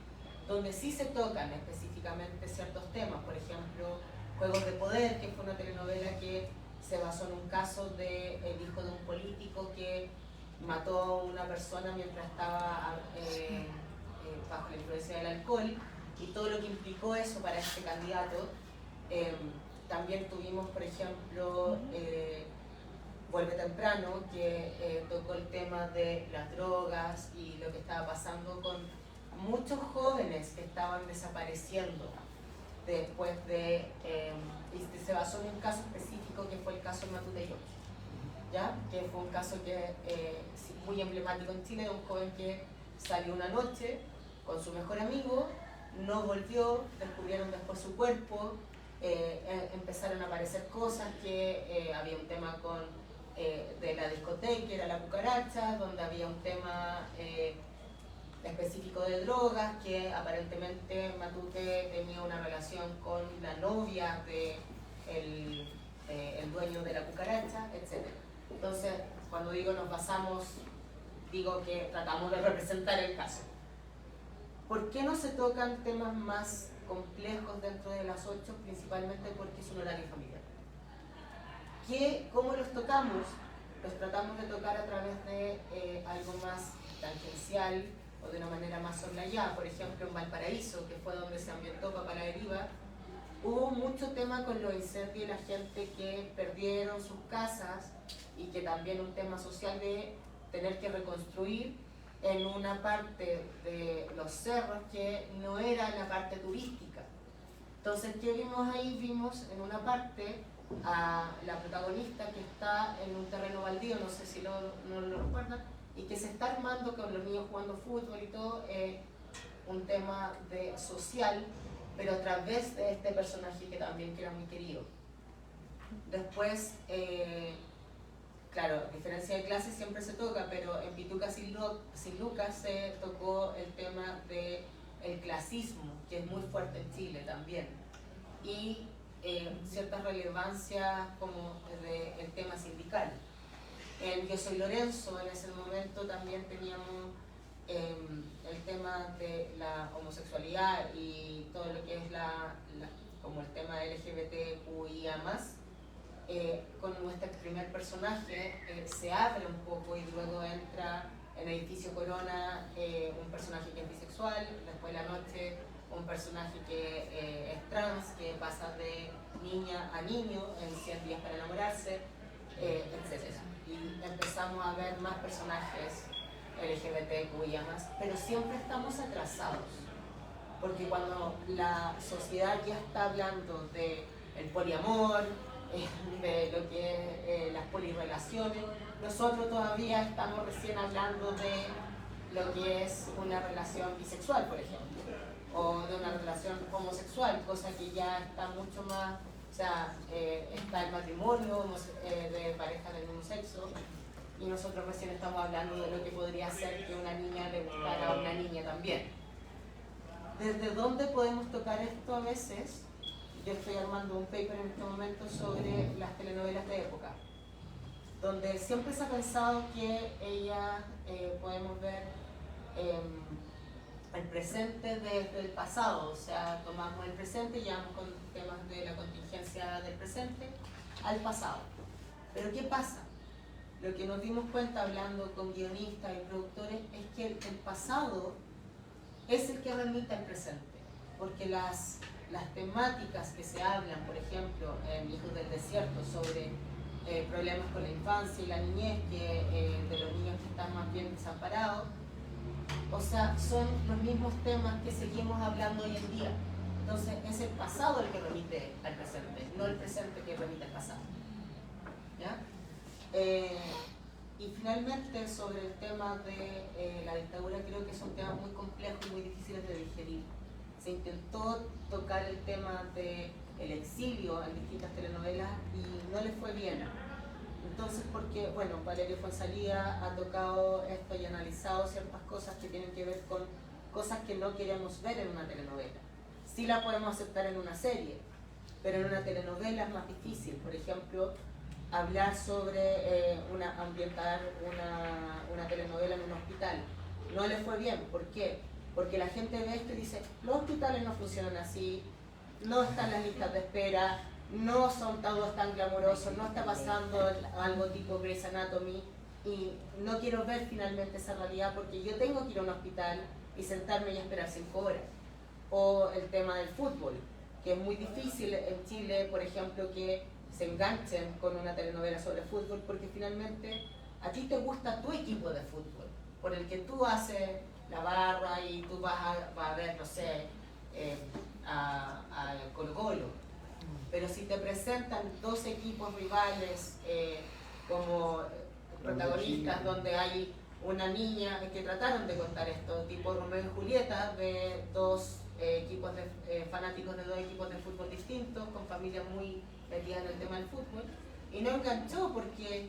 donde sí se tocan específicamente ciertos temas, por ejemplo, Juegos de Poder, que fue una telenovela que se basó en un caso del hijo de un político que mató a una persona mientras estaba bajo la influencia del alcohol, y todo lo que implicó eso para este candidato. También tuvimos, por ejemplo, Vuelve Temprano, que tocó el tema de las drogas y lo que estaba pasando con muchos jóvenes que estaban desapareciendo después de... y se basó en un caso específico que fue el caso Matute, ¿ya? Que fue un caso que muy emblemático en Chile, de un joven que salió una noche con su mejor amigo, no volvió, descubrieron después su cuerpo, empezaron a aparecer cosas, que había un tema de la discoteca, que era la cucaracha, donde había un tema específico de drogas, que aparentemente Matute tenía una relación con la novia del el dueño de la cucaracha, etc. Entonces, cuando digo nos basamos, digo que tratamos de representar el caso. ¿Por qué no se tocan temas más complejos dentro de las 8? Principalmente porque es un horario familiar. ¿Cómo los tocamos? Los tratamos de tocar a través de algo más tangencial o de una manera más soslayada. Por ejemplo, en Valparaíso, que fue donde se ambientó Paparariba, hubo mucho tema con los incendios y la gente que perdieron sus casas, y que también un tema social de tener que reconstruir en una parte de los cerros que no era la parte turística. Entonces, ¿qué vimos ahí? Vimos en una parte a la protagonista que está en un terreno baldío, no sé si no lo recuerdan, y que se está armando con los niños jugando fútbol y todo, un tema social, pero a través de este personaje que también era muy querido. Después, claro, diferencia de clase siempre se toca, pero en Pitucas sin Lucas se tocó el tema del clasismo, que es muy fuerte en Chile también, y ciertas relevancias como el tema sindical. En Yo Soy Lorenzo, en ese momento también teníamos el tema de la homosexualidad y todo lo que es como el tema LGBTQIA+. Con nuestro primer personaje se abre un poco, y luego entra en Edificio Corona un personaje que es bisexual, después La Noche un personaje que es trans, que pasa de niña a niño en 100 días para enamorarse, etc. Y empezamos a ver más personajes LGBTQIA+, pero siempre estamos atrasados. porque cuando la sociedad ya está hablando de el poliamor, de lo que es las polirrelaciones, nosotros todavía estamos recién hablando de lo que es una relación bisexual, por ejemplo, o de una relación homosexual, cosa que ya está mucho más, o sea, está el matrimonio de parejas del mismo sexo, y nosotros recién estamos hablando de lo que podría ser que una niña le gustara a una niña también. ¿Desde dónde podemos tocar esto a veces? Yo estoy armando un paper en este momento sobre las telenovelas de época, donde siempre se ha pensado que ellas podemos ver el presente desde el pasado, o sea, tomamos el presente y llevamos con temas de la contingencia del presente al pasado. Pero ¿qué pasa? Lo que nos dimos cuenta hablando con guionistas y productores es que el pasado es el que remite al presente, porque las temáticas que se hablan, por ejemplo, en Hijos del Desierto, sobre problemas con la infancia y la niñez, de los niños que están más bien desamparados, o sea, son los mismos temas que seguimos hablando hoy en día. Entonces es el pasado el que remite al presente, no el presente que remite al pasado. ¿Ya? Y finalmente, sobre el tema de la dictadura, creo que son temas muy complejos y muy difíciles de digerir. Se intentó tocar el tema del exilio en distintas telenovelas y no le fue bien. Entonces, porque, bueno, Valerio Fonsalía ha tocado esto y analizado ciertas cosas que tienen que ver con cosas que no queremos ver en una telenovela. Sí la podemos aceptar en una serie, pero en una telenovela es más difícil. Por ejemplo, hablar sobre ambientar una telenovela en un hospital. No le fue bien. ¿Por qué? Porque la gente ve esto y dice, los hospitales no funcionan así, no están las listas de espera, no son todos tan glamorosos, no está pasando algo tipo Grey's Anatomy, y no quiero ver finalmente esa realidad porque yo tengo que ir a un hospital y sentarme y esperar 5 horas. O el tema del fútbol, que es muy difícil en Chile, por ejemplo, que se enganchen con una telenovela sobre fútbol, porque finalmente a ti te gusta tu equipo de fútbol, por el que tú haces la barra y tú vas a ver, no sé, a Colo-Colo. Pero si te presentan 2 equipos rivales como protagonistas, donde hay una niña, que trataron de contar esto, tipo Romeo y Julieta, de 2 equipos fanáticos de 2 equipos de fútbol distintos, con familias muy metidas en el tema del fútbol, y no enganchó porque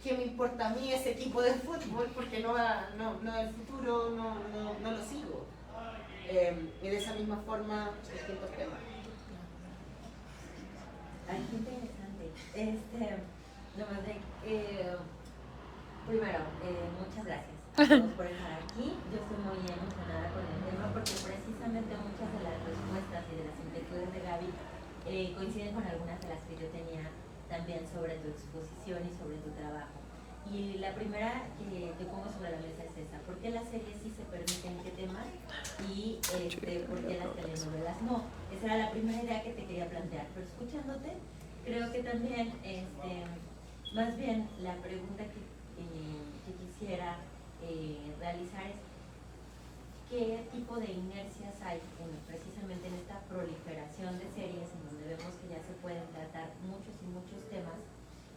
¿qué me importa a mí ese equipo de fútbol? Porque no el futuro no lo sigo. Y de esa misma forma, distintos temas. Ay, qué interesante. Nomás primero, muchas gracias a todos por estar aquí. Yo estoy muy emocionada con el tema porque precisamente muchas de las respuestas y de las inquietudes de Gaby coinciden con algunas de las que yo tenía también sobre tu exposición y sobre tu trabajo. Y la primera que yo pongo sobre la mesa es esa: ¿por qué las series sí se permiten qué temas y por qué las telenovelas no? Esa era la primera idea que te quería plantear, pero escuchándote creo que también más bien la pregunta que quisiera realizar es ¿qué tipo de inercias hay precisamente en esta proliferación de series en donde vemos que ya se pueden tratar muchos y muchos temas,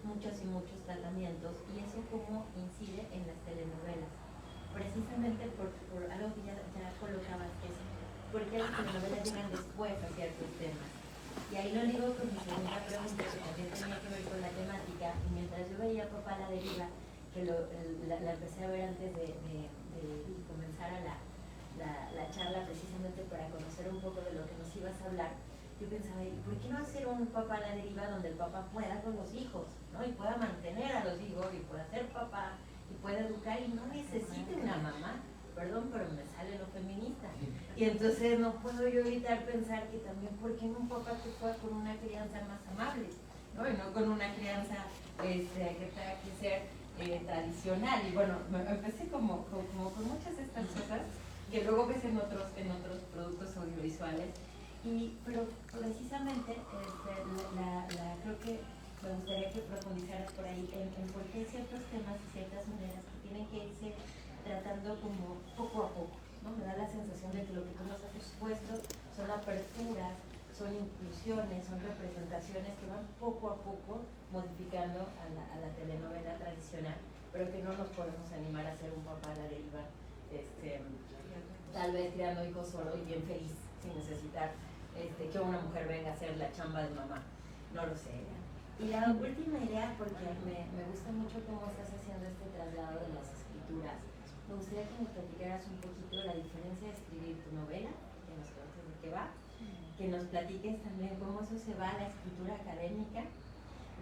muchos y muchos tratamientos, y eso cómo incide en las telenovelas? Precisamente por algo que ya colocabas, que es por qué las telenovelas llegan después a ciertos temas. Y ahí lo digo con mi segunda pregunta, que también tenía que ver con la temática, y mientras yo veía Papá a la Deriva, que la empecé a ver antes de comenzar la charla, precisamente para conocer un poco de lo que nos ibas a hablar, yo pensaba, ¿y por qué no hacer un Papá a la Deriva donde el papá pueda con los hijos, ¿no? Y pueda mantener a los hijos, y pueda ser papá, y pueda educar, y no necesite una mamá? Perdón, pero me sale lo feminista. Y entonces no puedo yo evitar pensar que también, ¿por qué no un papá que pueda con una crianza más amable, ¿no? Y no con una crianza que tenga que ser tradicional? Y bueno, empecé como con muchas de estas cosas que luego ves en otros productos audiovisuales. Pero precisamente creo que me gustaría que profundizaras por ahí en por qué hay ciertos temas y ciertas maneras que tienen que irse tratando como poco a poco, ¿no? Me da la sensación de que lo que tú nos has expuesto son aperturas, son inclusiones, son representaciones que van poco a poco modificando a la telenovela tradicional, pero que no nos podemos animar a ser un papá a la deriva, tal vez criando hijos solo y bien feliz, sin necesitar que una mujer venga a hacer la chamba de mamá. No lo sé. Y la última idea, porque me gusta mucho cómo estás haciendo este traslado de las escrituras, me gustaría que nos platicaras un poquito la diferencia de escribir tu novela, que nos cuentes de qué va, que nos platiques también cómo eso se va a la escritura académica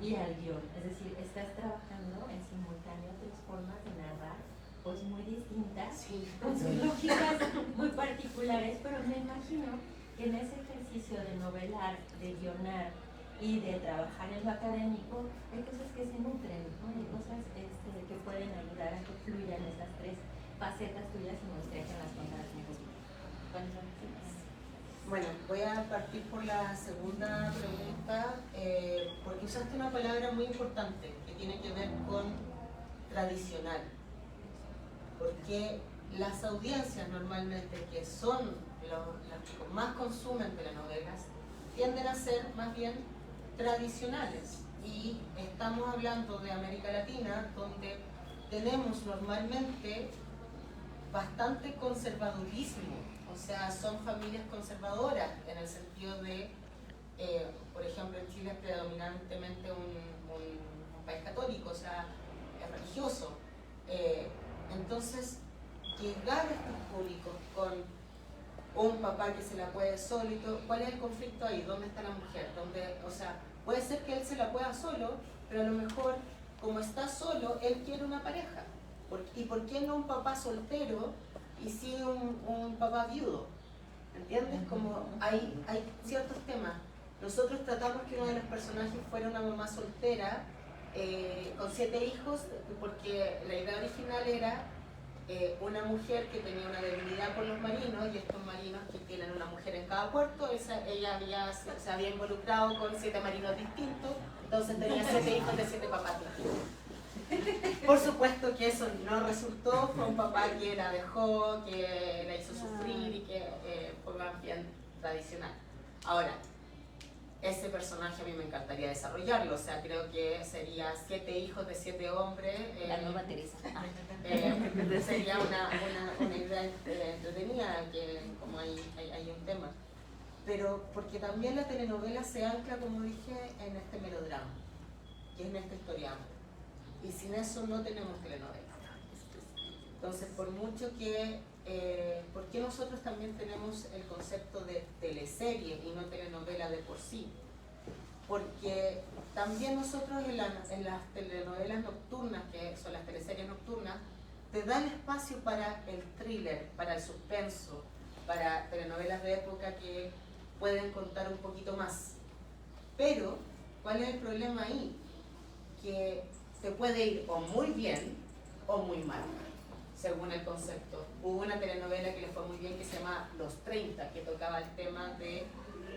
y al guión. Es decir, estás trabajando en simultáneo tres formas de narrar, pues muy distintas, con sus lógicas muy particulares, pero me imagino que en ese ejercicio de novelar, de guionar y de trabajar en lo académico, hay cosas que se nutren, ¿no? Hay cosas que pueden ayudar a que fluyan esas tres facetas tuyas y me gustaría que las contaras un poquito. ¿Cuáles son? Bueno, voy a partir por la segunda pregunta, porque usaste una palabra muy importante que tiene que ver con tradicional. Porque las audiencias normalmente, que son las que más consumen telenovelas, tienden a ser más bien tradicionales. Y estamos hablando de América Latina, donde tenemos normalmente bastante conservadurismo. O sea, son familias conservadoras en el sentido de, por ejemplo, en Chile es predominantemente un país católico, o sea, es religioso. Entonces, llegar a estos públicos con un papá que se la puede solo y todo, ¿cuál es el conflicto ahí? ¿Dónde está la mujer? O sea, puede ser que él se la pueda solo, pero a lo mejor, como está solo, él quiere una pareja. ¿Y por qué no un papá soltero y sí un papá viudo? ¿Entiendes? Como hay ciertos temas. Nosotros tratamos que uno de los personajes fuera una mamá soltera con 7 hijos, porque la idea original era una mujer que tenía una debilidad por los marinos, y estos marinos que tienen una mujer en cada puerto, ella se había involucrado con 7 marinos distintos, entonces tenía 7 hijos de 7 papás distintos. Por supuesto que eso no resultó, fue un papá que la dejó, que la hizo sufrir y que fue más bien tradicional. Ahora, ese personaje a mí me encantaría desarrollarlo, o sea, creo que sería 7 hijos de 7 hombres. La nueva Teresa. Sería una idea entretenida, que como hay un tema. Pero porque también la telenovela se ancla, como dije, en este melodrama, que es en esta historia. Y sin eso no tenemos telenovela. Entonces, por mucho que... ¿por qué nosotros también tenemos el concepto de teleserie y no telenovela de por sí? Porque también nosotros en las telenovelas nocturnas, que son las teleseries nocturnas, te dan espacio para el thriller, para el suspenso, para telenovelas de época que pueden contar un poquito más. Pero, ¿cuál es el problema ahí? Que se puede ir o muy bien o muy mal, según el concepto. Hubo una telenovela que le fue muy bien que se llama Los 30, que tocaba el tema de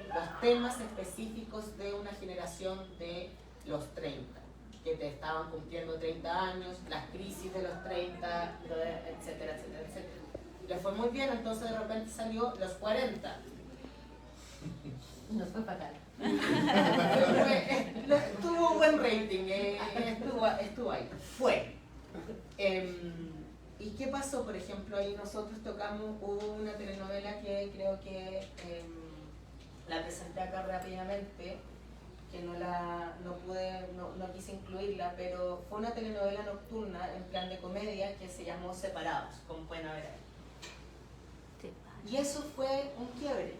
los temas específicos de una generación de los 30, que te estaban cumpliendo 30 años, las crisis de los 30, etcétera, etcétera, etcétera. Le fue muy bien, entonces de repente salió Los 40. Nos fue fatal. Tuvo buen rating, estuvo ahí. Fue. ¿Y qué pasó? Por ejemplo, ahí nosotros hubo una telenovela que creo que la presenté acá rápidamente, que no quise incluirla, pero fue una telenovela nocturna en plan de comedia que se llamó Separados, como pueden ver ahí. Y eso fue un quiebre,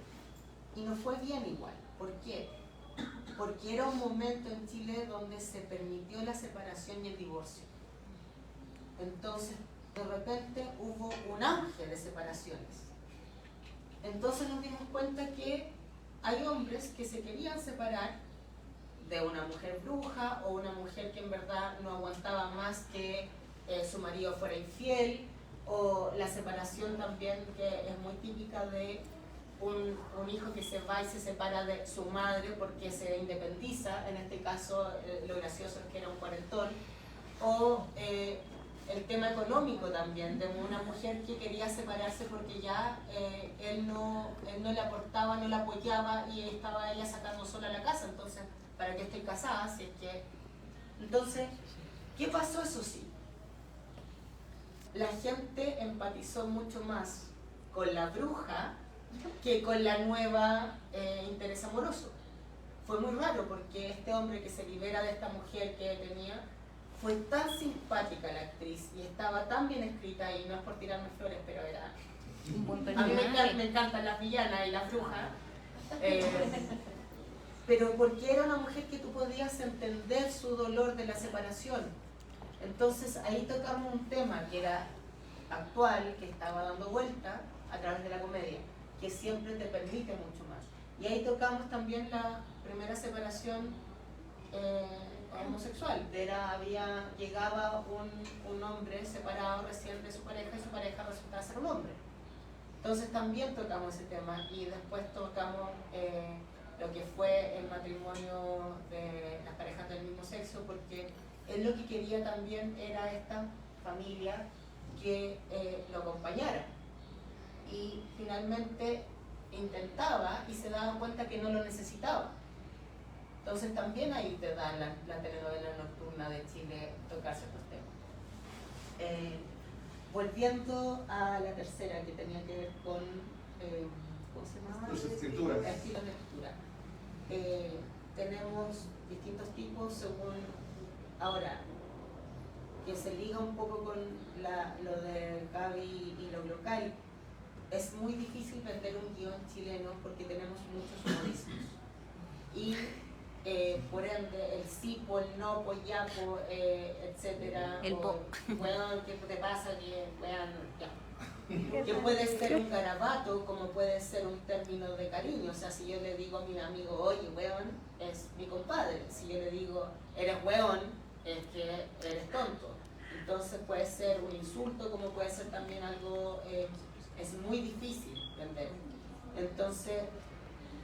y no fue bien igual. ¿Por qué? Porque era un momento en Chile donde se permitió la separación y el divorcio. Entonces, de repente hubo un auge de separaciones. Entonces nos dimos cuenta que hay hombres que se querían separar de una mujer bruja o una mujer que en verdad no aguantaba más que su marido fuera infiel, o la separación también, que es muy típica de un hijo que se va y se separa de su madre porque se independiza. En este caso lo gracioso es que era un cuarentón, o el tema económico también, de una mujer que quería separarse porque ya él no le aportaba, no la apoyaba y estaba ella sacando sola la casa. Entonces, ¿para qué estoy casada? Si es que... Entonces, ¿qué pasó? Eso sí, la gente empatizó mucho más con la bruja que con la nueva interés amoroso. Fue muy raro porque este hombre que se libera de esta mujer que tenía, fue tan simpática la actriz y estaba tan bien escrita, y no es por tirarme flores, pero era... Un buen A mí personaje. me encantan las villanas y las brujas, pero porque era una mujer que tú podías entender su dolor de la separación. Entonces ahí tocamos un tema que era actual, que estaba dando vuelta a través de la comedia, que siempre te permite mucho más. Y ahí tocamos también la primera separación homosexual. Llegaba un hombre separado recién de su pareja y su pareja resultaba ser un hombre. Entonces también tocamos ese tema, y después tocamos lo que fue el matrimonio de las parejas del mismo sexo, porque él lo que quería también era esta familia que lo acompañara. Y finalmente intentaba y se daba cuenta que no lo necesitaba. Entonces también ahí te da la telenovela nocturna de Chile tocar ciertos temas. Volviendo a la tercera, que tenía que ver con ¿cómo se llama? Las escrituras. Estilos de escritura. Tenemos distintos tipos según, ahora, que se liga un poco con lo de Gaby y lo local. Es muy difícil vender un guión chileno porque tenemos muchos modismos. Y por ende, el sí, por no, por ya, por etcétera. El po. Weón, ¿qué te pasa? Que weón, ya. Que puede ser un garabato, como puede ser un término de cariño. O sea, si yo le digo a mi amigo, oye, weón, es mi compadre. Si yo le digo, eres weón, es que eres tonto. Entonces puede ser un insulto, como puede ser también algo, es muy difícil vender. Entonces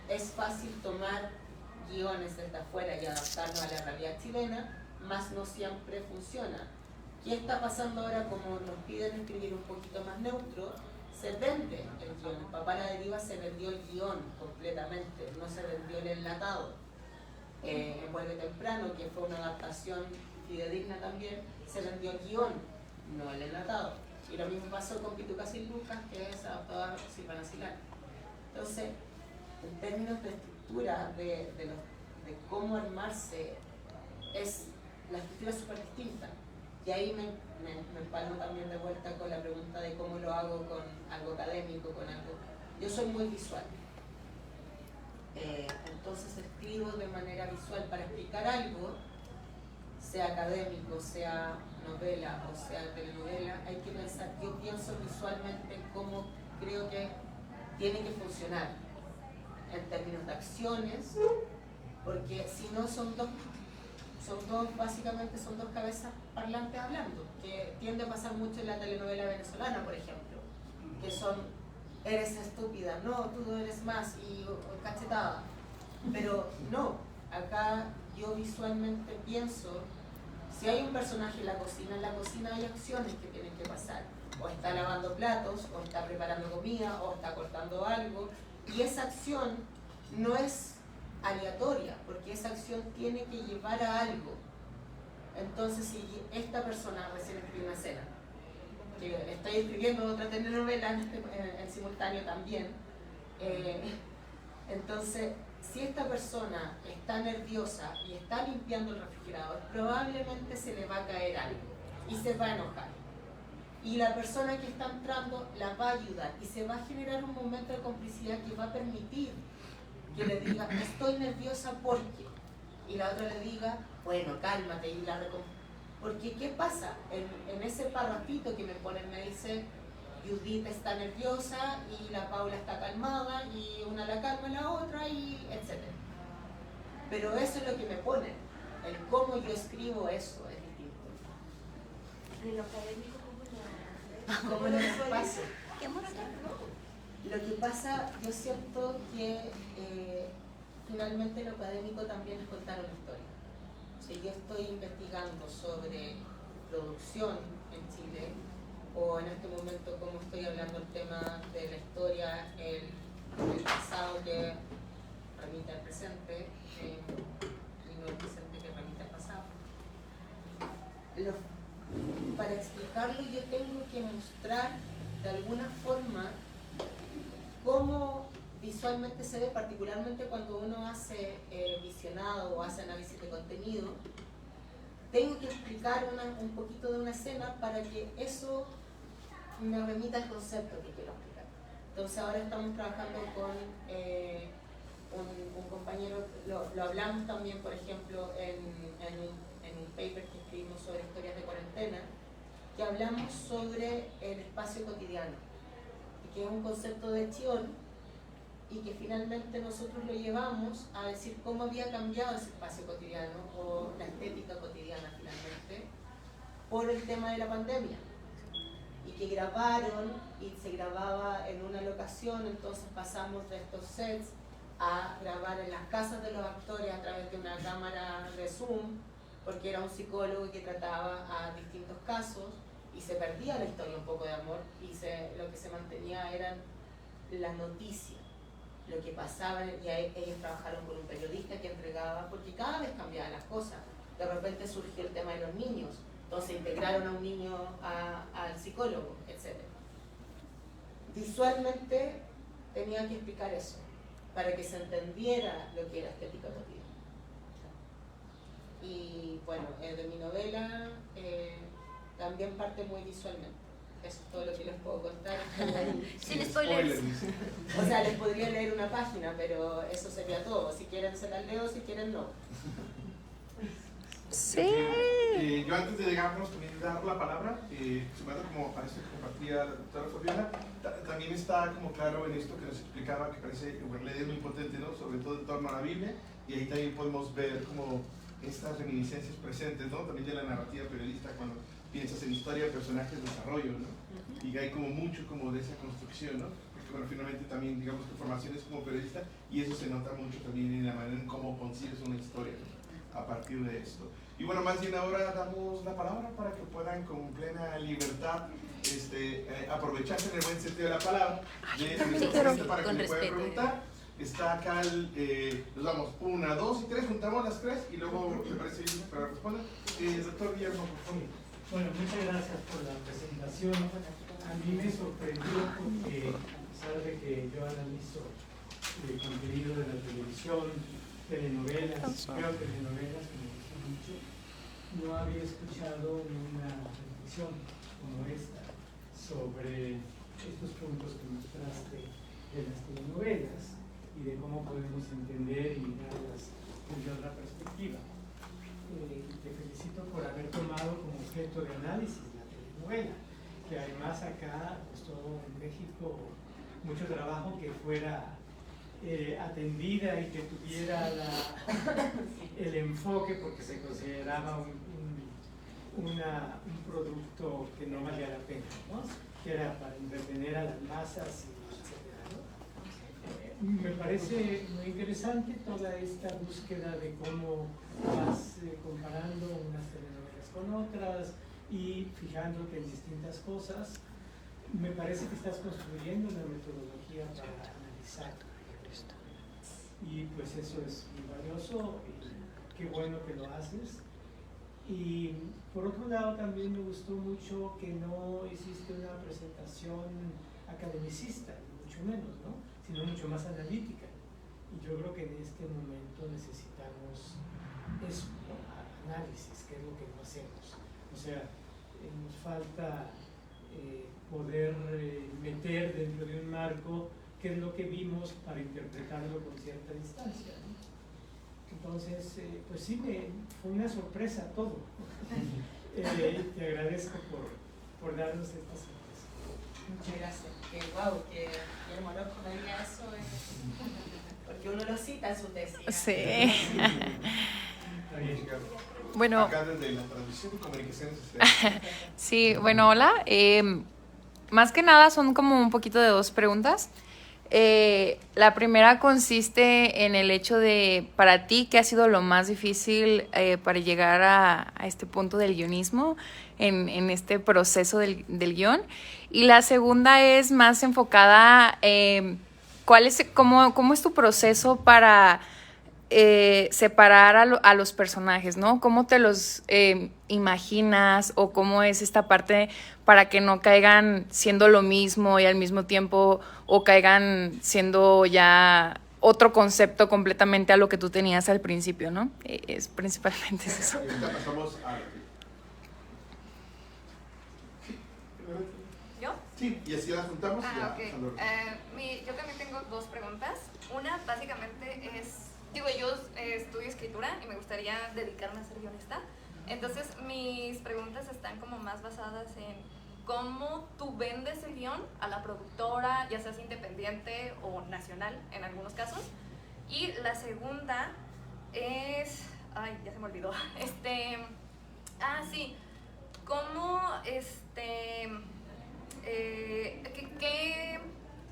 es fácil tomar guiones desde afuera y adaptarnos a la realidad chilena, más no siempre funciona. ¿Qué está pasando ahora? Como nos piden escribir un poquito más neutro, se vende el guión. En Papá la Deriva se vendió el guión completamente, no se vendió el enlatado. En Vuelve Temprano, que fue una adaptación fidedigna también, se vendió el guión, no el enlatado. Y lo mismo pasó con Pitucas y Lucas, que es adaptado a Silvana Silán. Entonces, en términos de estructura, de cómo armarse, la estructura es súper distinta. Y ahí me empalmo también de vuelta con la pregunta de cómo lo hago con algo académico, con algo... Yo soy muy visual. Entonces escribo de manera visual para explicar algo, sea académico, sea novela o sea telenovela. Hay que pensar, yo pienso visualmente cómo creo que tiene que funcionar en términos de acciones, porque si no básicamente son dos cabezas parlantes hablando, que tiende a pasar mucho en la telenovela venezolana, por ejemplo, que son, eres estúpida, no, tú eres más, y cachetada. Pero no, acá yo visualmente pienso, si hay un personaje en la cocina hay acciones que tienen que pasar. O está lavando platos, o está preparando comida, o está cortando algo, y esa acción no es aleatoria, porque esa acción tiene que llevar a algo. Entonces, si esta persona recién escribe una escena, que estoy escribiendo otra telenovela en simultáneo también, entonces, si esta persona está nerviosa y está limpiando el refrigerador, probablemente se le va a caer algo y se va a enojar. Y la persona que está entrando la va a ayudar y se va a generar un momento de complicidad que va a permitir que le diga, estoy nerviosa porque, y la otra le diga, bueno, cálmate, y porque ¿qué pasa? En ese parrafito que me ponen, me dice, Judith está nerviosa y la Paula está calmada, y una la calma y la otra, y etc. Pero eso es lo que me ponen, el cómo yo escribo eso es distinto. ¿De lo académico ¿Cómo lo que pasa? Lo que pasa, yo siento que finalmente lo académico también es contar una historia. O sea, yo estoy investigando sobre producción en Chile, o en este momento como estoy hablando el tema de la historia, el pasado que remite al presente, y no el presente que remite al pasado. Para explicarlo yo tengo que mostrar de alguna forma cómo visualmente se ve, particularmente cuando uno hace visionado o hace análisis de contenido. Tengo que explicar un poquito de una escena para que eso me remita al concepto que quiero explicar. Entonces ahora estamos trabajando con un compañero, lo hablamos también, por ejemplo, en un paper que escribimos sobre historias de cuarentena, que hablamos sobre el espacio cotidiano, que es un concepto de Chiol, y que finalmente nosotros lo llevamos a decir cómo había cambiado ese espacio cotidiano o la estética cotidiana finalmente por el tema de la pandemia, y que grabaron y se grababa en una locación. Entonces pasamos de estos sets a grabar en las casas de los actores a través de una cámara de Zoom, porque era un psicólogo que trataba a distintos casos y se perdía la historia un poco de amor, y lo que se mantenía eran las noticias, lo que pasaba, y ellos trabajaron con un periodista que entregaba, porque cada vez cambiaban las cosas. De repente surgió el tema de los niños, entonces integraron a un niño al psicólogo, etc. Visualmente tenía que explicar eso, para que se entendiera lo que era estética cotidiana. Y bueno, de mi novela también parte muy visualmente. Eso es todo lo que les puedo contar. Sin spoilers. O sea, les podría leer una página, pero eso sería todo. Si quieren se las leo, si quieren no. Sí. Yo antes de llegarnos también dar la palabra, sumando como a esto que compartía la doctora Fabiola, también está como claro en esto que nos explicaba, que parece que la idea es muy potente, ¿no? Sobre todo en torno a la Biblia, y ahí también podemos ver como estas reminiscencias presentes, ¿no? También de la narrativa periodista, cuando piensas en historia, personajes, desarrollo, ¿no? Y hay como mucho como de esa construcción, ¿no? Porque bueno, finalmente también, digamos, tu formación es como periodista, y eso se nota mucho también en la manera en cómo concibes una historia, ¿no? A partir de esto. Y bueno, más bien ahora damos la palabra para que puedan con plena libertad aprovecharse en el buen sentido de la palabra para que le puedan preguntar. Está acá, nos damos 1, 2 y 3, juntamos las 3 y luego me parece bien para responder. Doctor Guillermo, por favor. Bueno, muchas gracias por la presentación. A mí me sorprendió porque, a pesar de que yo analizo el contenido de la televisión, telenovelas, creo que telenovelas que me gustan mucho, no había escuchado una reflexión como esta sobre estos puntos que mostraste de las telenovelas y de cómo podemos entender y mirarlas desde otra perspectiva. Te felicito por haber tomado como objeto de análisis la telenovela, que además acá costó en México mucho trabajo que fuera atendida y que tuviera el enfoque, porque se consideraba un producto que no valía la pena, ¿no? Que era para entretener a las masas, etc., ¿no? Me parece muy interesante toda esta búsqueda de cómo vas comparando unas telenovelas con otras y fijándote en distintas cosas. Me parece que estás construyendo una metodología para analizar. Y pues eso es muy valioso y qué bueno que lo haces. Y por otro lado también me gustó mucho que no hiciste una presentación academicista, mucho menos, ¿no? Sino mucho más analítica. Y yo creo que en este momento necesitamos eso, ¿no? Análisis, que es lo que no hacemos. O sea, nos falta poder meter dentro de un marco qué es lo que vimos para interpretarlo con cierta distancia, ¿no? Entonces, pues sí, fue una sorpresa todo. Te agradezco por darnos esta sorpresa. Muchas gracias. Que wow, que Guillermo Orozco me diga eso, porque uno lo cita en su tesis. Sí. Bueno. Acá desde la traducción y comunicaciones. Sí, bueno, hola. Más que nada son como un poquito de dos preguntas. La primera consiste en el hecho de, para ti, ¿qué ha sido lo más difícil para llegar a este punto del guionismo, en este proceso del guión? Y la segunda es más enfocada, ¿cómo es tu proceso para separar a los personajes, ¿no? ¿Cómo te los imaginas, o cómo es esta parte para que no caigan siendo lo mismo y al mismo tiempo, o caigan siendo ya otro concepto completamente a lo que tú tenías al principio, ¿no? Es principalmente eso. Pasamos a... ¿Yo? Sí, y así las juntamos. Ok. Yo también tengo dos preguntas. Una, básicamente, es... Digo, yo estudio escritura y me gustaría dedicarme a ser guionista. Entonces, mis preguntas están como más basadas en cómo tú vendes el guión a la productora, ya seas independiente o nacional en algunos casos. Y la segunda es... Ay, ya se me olvidó. Sí. ¿Cómo, qué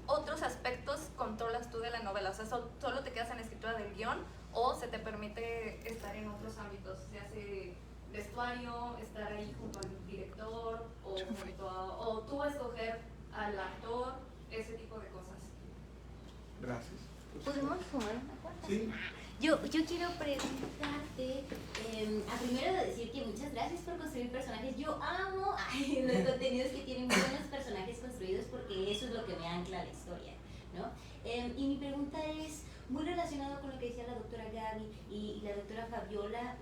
otros aspectos controlas tú de la novela? O sea, ¿solo te quedas en la escritura del guión o se te permite estar en otros ámbitos? Se hace vestuario, estar ahí junto al director o tú escoger al actor, ese tipo de cosas. Gracias. ¿Podemos fumar una cuarta? Sí. Yo quiero preguntarte, primero decir que muchas gracias por construir personajes. Yo amo los contenidos que tienen muy buenos personajes construidos, porque eso es lo que me ancla a la historia, ¿no? Y mi pregunta es muy relacionado con lo que decía la doctora Gaby y la doctora Fabiola,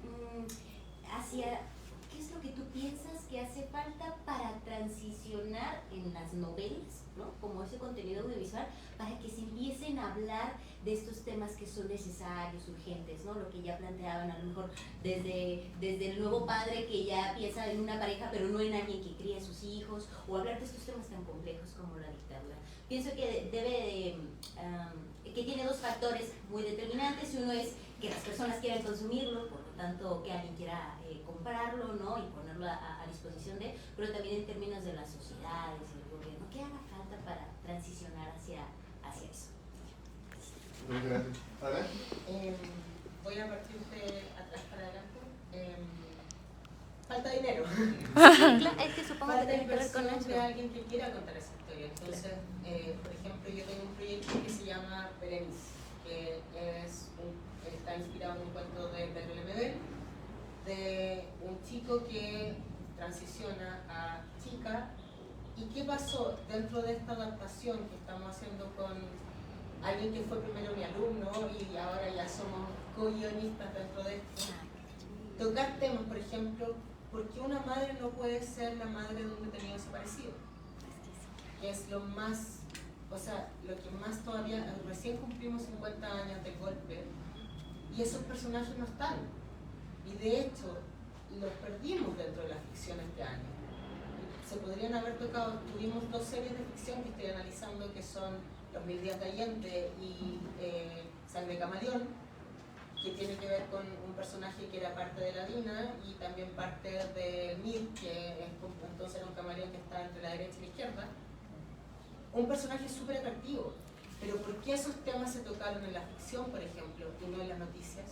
¿qué es lo que tú piensas que hace falta para transicionar en las novelas, ¿no? Como ese contenido audiovisual, para que se empiecen a hablar de estos temas que son necesarios, urgentes, ¿no? Lo que ya planteaban a lo mejor desde el nuevo padre que ya piensa en una pareja pero no en alguien que cría a sus hijos, o hablar de estos temas tan complejos como la dictadura. Pienso que que tiene dos factores muy determinantes. Uno es que las personas quieran consumirlo, por lo tanto que alguien quiera comprarlo, ¿no? Y ponerlo a disposición de, pero también en términos de las sociedades, del gobierno, ¿qué haga falta para transicionar hacia eso? Muchas gracias. ¿Adelante? Voy a partir de atrás para adelante. Falta dinero. Es que supongo falta que tiene que ver con inversión eso. de alguien que quiera contar esa historia. Entonces, por ejemplo, yo tengo un proyecto que se llama Berenice, que está inspirado en un cuento de Pedro Lemebel, de un chico que transiciona a chica. ¿Y qué pasó dentro de esta adaptación que estamos haciendo con alguien que fue primero mi alumno y ahora ya somos co-guionistas dentro de esto? Tocar temas, por ejemplo, ¿por qué una madre no puede ser la madre de un detenido desaparecido? Que es lo más, o sea, lo que más todavía, recién cumplimos 50 años de golpe y esos personajes no están. Y de hecho, los perdimos dentro de la ficción este año. Se podrían haber tocado, tuvimos dos series de ficción que estoy analizando, que son Los 1000 días de Allende y Sangre Camaleón, que tiene que ver con un personaje que era parte de la DINA y también parte del MIR, que entonces era un camaleón que está entre la derecha y la izquierda. Un personaje súper atractivo, pero ¿por qué esos temas se tocaron en la ficción, por ejemplo, y no en las noticias?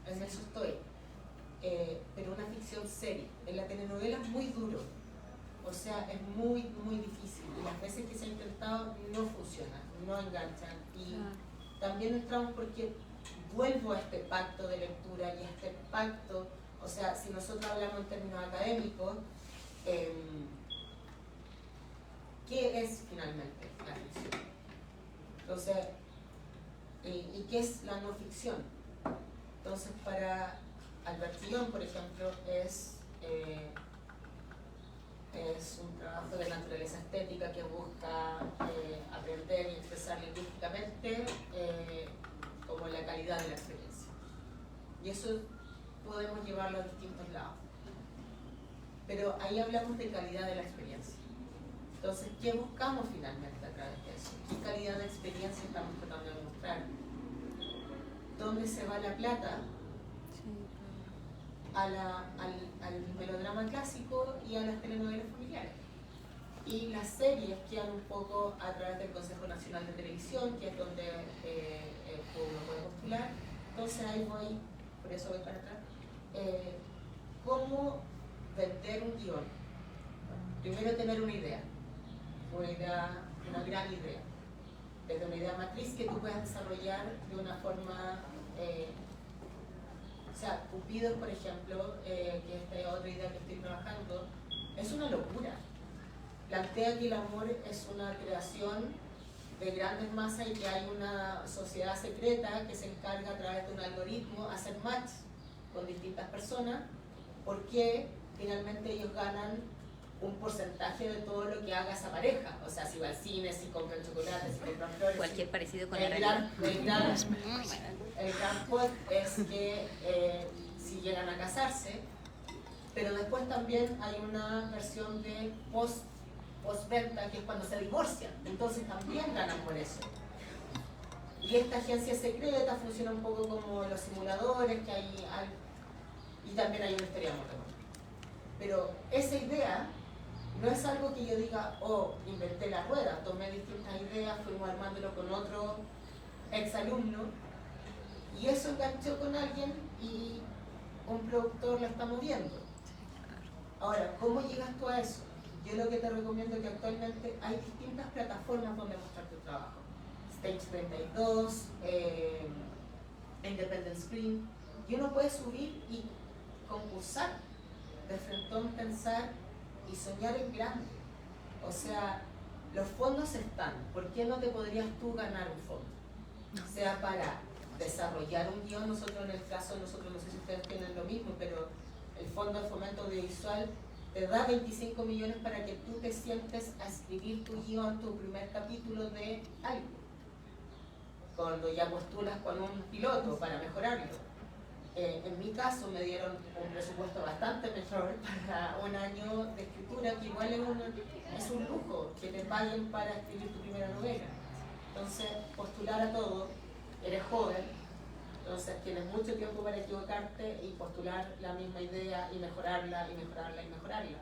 En eso estoy. Pero una ficción seria. En la telenovela es muy duro, o sea, es muy, muy difícil, y las veces que se ha intentado no funciona, no enganchan, y también entramos porque vuelvo a este pacto de lectura y a este pacto, o sea, si nosotros hablamos en términos académicos, ¿qué es finalmente la ficción? Entonces, ¿y qué es la no ficción? Entonces, para Albertillón, por ejemplo, es un trabajo de naturaleza estética que busca aprender y expresar lingüísticamente como la calidad de la experiencia. Y eso podemos llevarlo a distintos lados. Pero ahí hablamos de calidad de la experiencia. Entonces, ¿qué buscamos finalmente a través de eso? ¿Qué calidad de experiencia estamos tratando de mostrar? ¿Dónde se va la plata? Al melodrama clásico y a las telenovelas familiares. y las series quedan un poco a través del Consejo Nacional de Televisión, que es donde uno puede postular. Entonces ahí voy, por eso voy para atrás. ¿Cómo vender un guión? Primero tener una idea, una gran idea, desde una idea matriz que tú puedas desarrollar de una forma, o sea, Cupido, por ejemplo, que es otra idea que estoy trabajando, es una locura. Plantea que el amor es una creación de grandes masas y que hay una sociedad secreta que se encarga a través de un algoritmo hacer match con distintas personas, porque finalmente ellos ganan un porcentaje de todo lo que haga esa pareja. O sea, si va al cine, si compran chocolates, si compran flores. Cualquier parecido con la el realidad. gran point es que si llegan a casarse, pero después también hay una versión de postventa, que es cuando se divorcian. Entonces también ganan por eso. Y esta agencia secreta funciona un poco como los simuladores, que hay y también hay una historia de amor. Pero esa idea no es algo que yo diga, oh, inventé la rueda, tomé distintas ideas, fuimos armándolo con otro exalumno, y eso enganchó con alguien y un productor la está moviendo. Ahora, ¿cómo llegas tú a eso? Yo lo que te recomiendo es que actualmente hay distintas plataformas donde mostrar tu trabajo. Stage 32, Independent Screen, y uno puede subir y concursar, de frentón pensar y soñar en grande. O sea, los fondos están. ¿Por qué no te podrías tú ganar un fondo? Sea para desarrollar un guión. Nosotros en el caso, no sé si ustedes tienen lo mismo, pero el Fondo de Fomento Audiovisual te da 25 millones para que tú te sientes a escribir tu guión, tu primer capítulo de algo. Cuando ya postulas con un piloto para mejorarlo. En mi caso me dieron un presupuesto bastante mejor para un año de escritura, que igual es un lujo que te paguen para escribir tu primera novela. Entonces, postular a todo, eres joven, entonces tienes mucho tiempo para equivocarte y postular la misma idea y mejorarla y mejorarla y mejorarla.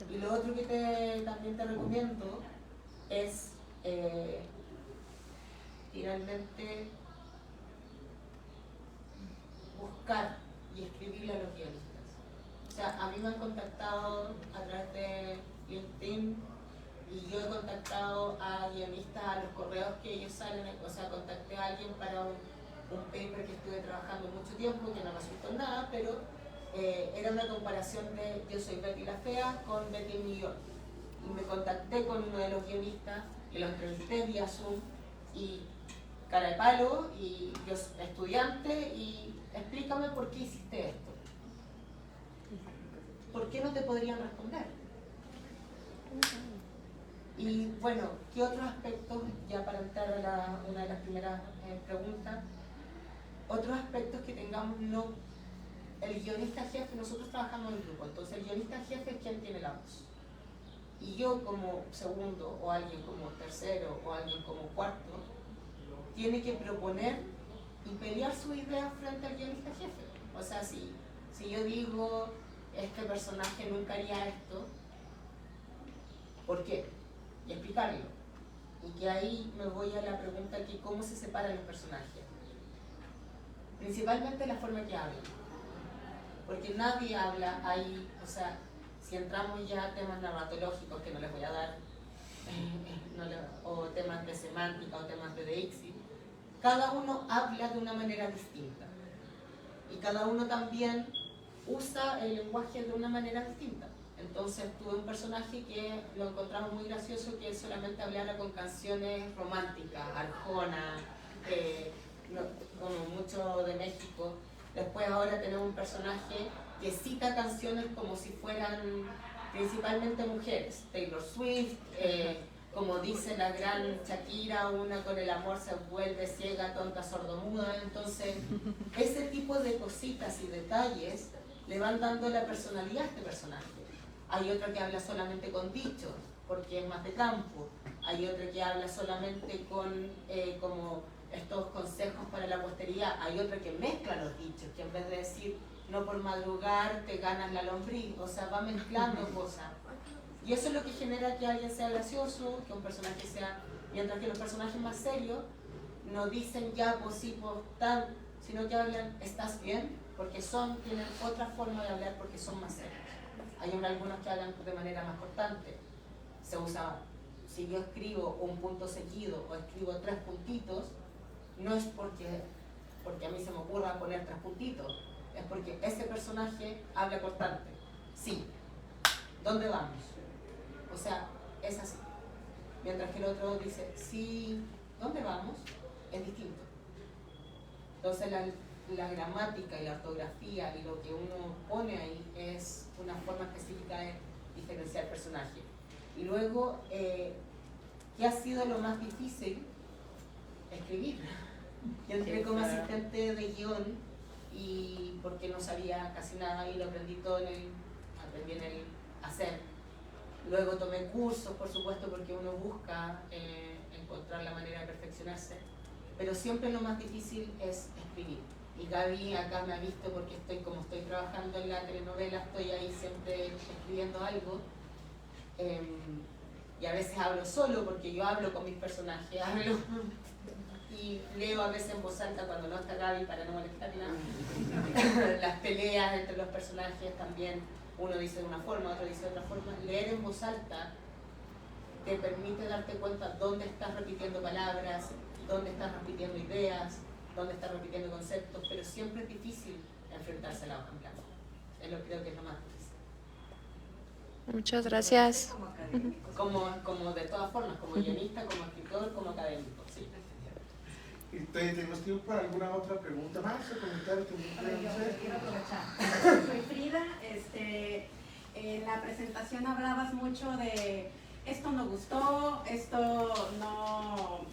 Y lo otro que también te recomiendo es finalmente buscar y escribirle a los guionistas. O sea, a mí me han contactado a través de LinkedIn y yo he contactado a guionistas a los correos que ellos salen, o sea, contacté a alguien para un paper que estuve trabajando mucho tiempo, que no resultó en nada, pero era una comparación de Yo soy Betty la Fea con Betty en New York. Y me contacté con uno de los guionistas, que lo entrevisté vía Zoom, y cara de palo, y yo estudiante, y explícame por qué hiciste esto. ¿Por qué no te podrían responder? Y bueno, ¿qué otros aspectos, ya para entrar a una de las primeras preguntas, otros aspectos que tengamos? El guionista jefe, nosotros trabajamos en grupo, entonces el guionista jefe es quien tiene la voz. Y yo como segundo, o alguien como tercero, o alguien como cuarto, tiene que proponer y pelear su idea frente al guionista jefe. O sea, si yo digo, este personaje nunca haría esto, ¿por qué? Y explicarlo. Y que ahí me voy a la pregunta que ¿cómo se separan los personajes? Principalmente la forma que hablan. Porque nadie habla ahí, o sea, si entramos ya a temas narratológicos que no les voy a dar, o temas de semántica o temas de Deixi, cada uno habla de una manera distinta. Y cada uno también usa el lenguaje de una manera distinta. Entonces tuve un personaje que lo encontramos muy gracioso, que solamente hablara con canciones románticas, Arjona, como mucho de México. Después ahora tenemos un personaje que cita canciones como si fueran principalmente mujeres. Taylor Swift, como dice la gran Shakira, una con el amor se vuelve ciega, tonta, sordomuda. Entonces, ese tipo de cositas y detalles le van dando la personalidad a este personaje. Hay otro que habla solamente con dichos, porque es más de campo. Hay otro que habla solamente con como estos consejos para la posteridad. Hay otro que mezcla los dichos, que en vez de decir no por madrugar te ganas la lombriz, o sea, va mezclando cosas. Y eso es lo que genera que alguien sea gracioso, que un personaje sea... Mientras que los personajes más serios no dicen ya, pues sí, pues tal, sino que hablan, ¿estás bien? Porque tienen otra forma de hablar porque son más serios. Hay algunos que hablan de manera más cortante. Se usa, si yo escribo un punto seguido o escribo 3 puntitos, no es porque a mí se me ocurra poner 3 puntitos, es porque ese personaje habla cortante. Sí. ¿Dónde vamos? O sea, es así. Mientras que el otro dice, sí, ¿dónde vamos? Es distinto. Entonces la gramática y la ortografía y lo que uno pone ahí es una forma específica de diferenciar personaje. Y luego, ¿qué ha sido lo más difícil? Escribir. Yo entré como asistente de guión y porque no sabía casi nada y lo aprendí todo aprendí en el hacer. Luego tomé cursos, por supuesto, porque uno busca encontrar la manera de perfeccionarse, pero siempre lo más difícil es escribir. Y Gaby acá me ha visto porque como estoy trabajando en la telenovela, estoy ahí siempre escribiendo algo. Y a veces hablo solo porque yo hablo con mis personajes, hablo y leo a veces en voz alta cuando no está Gaby para no molestarla. Las peleas entre los personajes también, uno dice de una forma, otro dice de otra forma. Leer en voz alta te permite darte cuenta dónde estás repitiendo palabras, dónde estás repitiendo ideas, dónde estás repitiendo conceptos, pero siempre es difícil enfrentarse a la hoja en blanco. Creo que es lo más difícil. Muchas gracias. Como de todas formas, como guionista, como escritor, como académico, sí. ¿Tenemos tiempo para alguna otra pregunta más o comentario? Yo quiero aprovechar. Soy Frida. En la presentación hablabas mucho de esto no gustó, esto no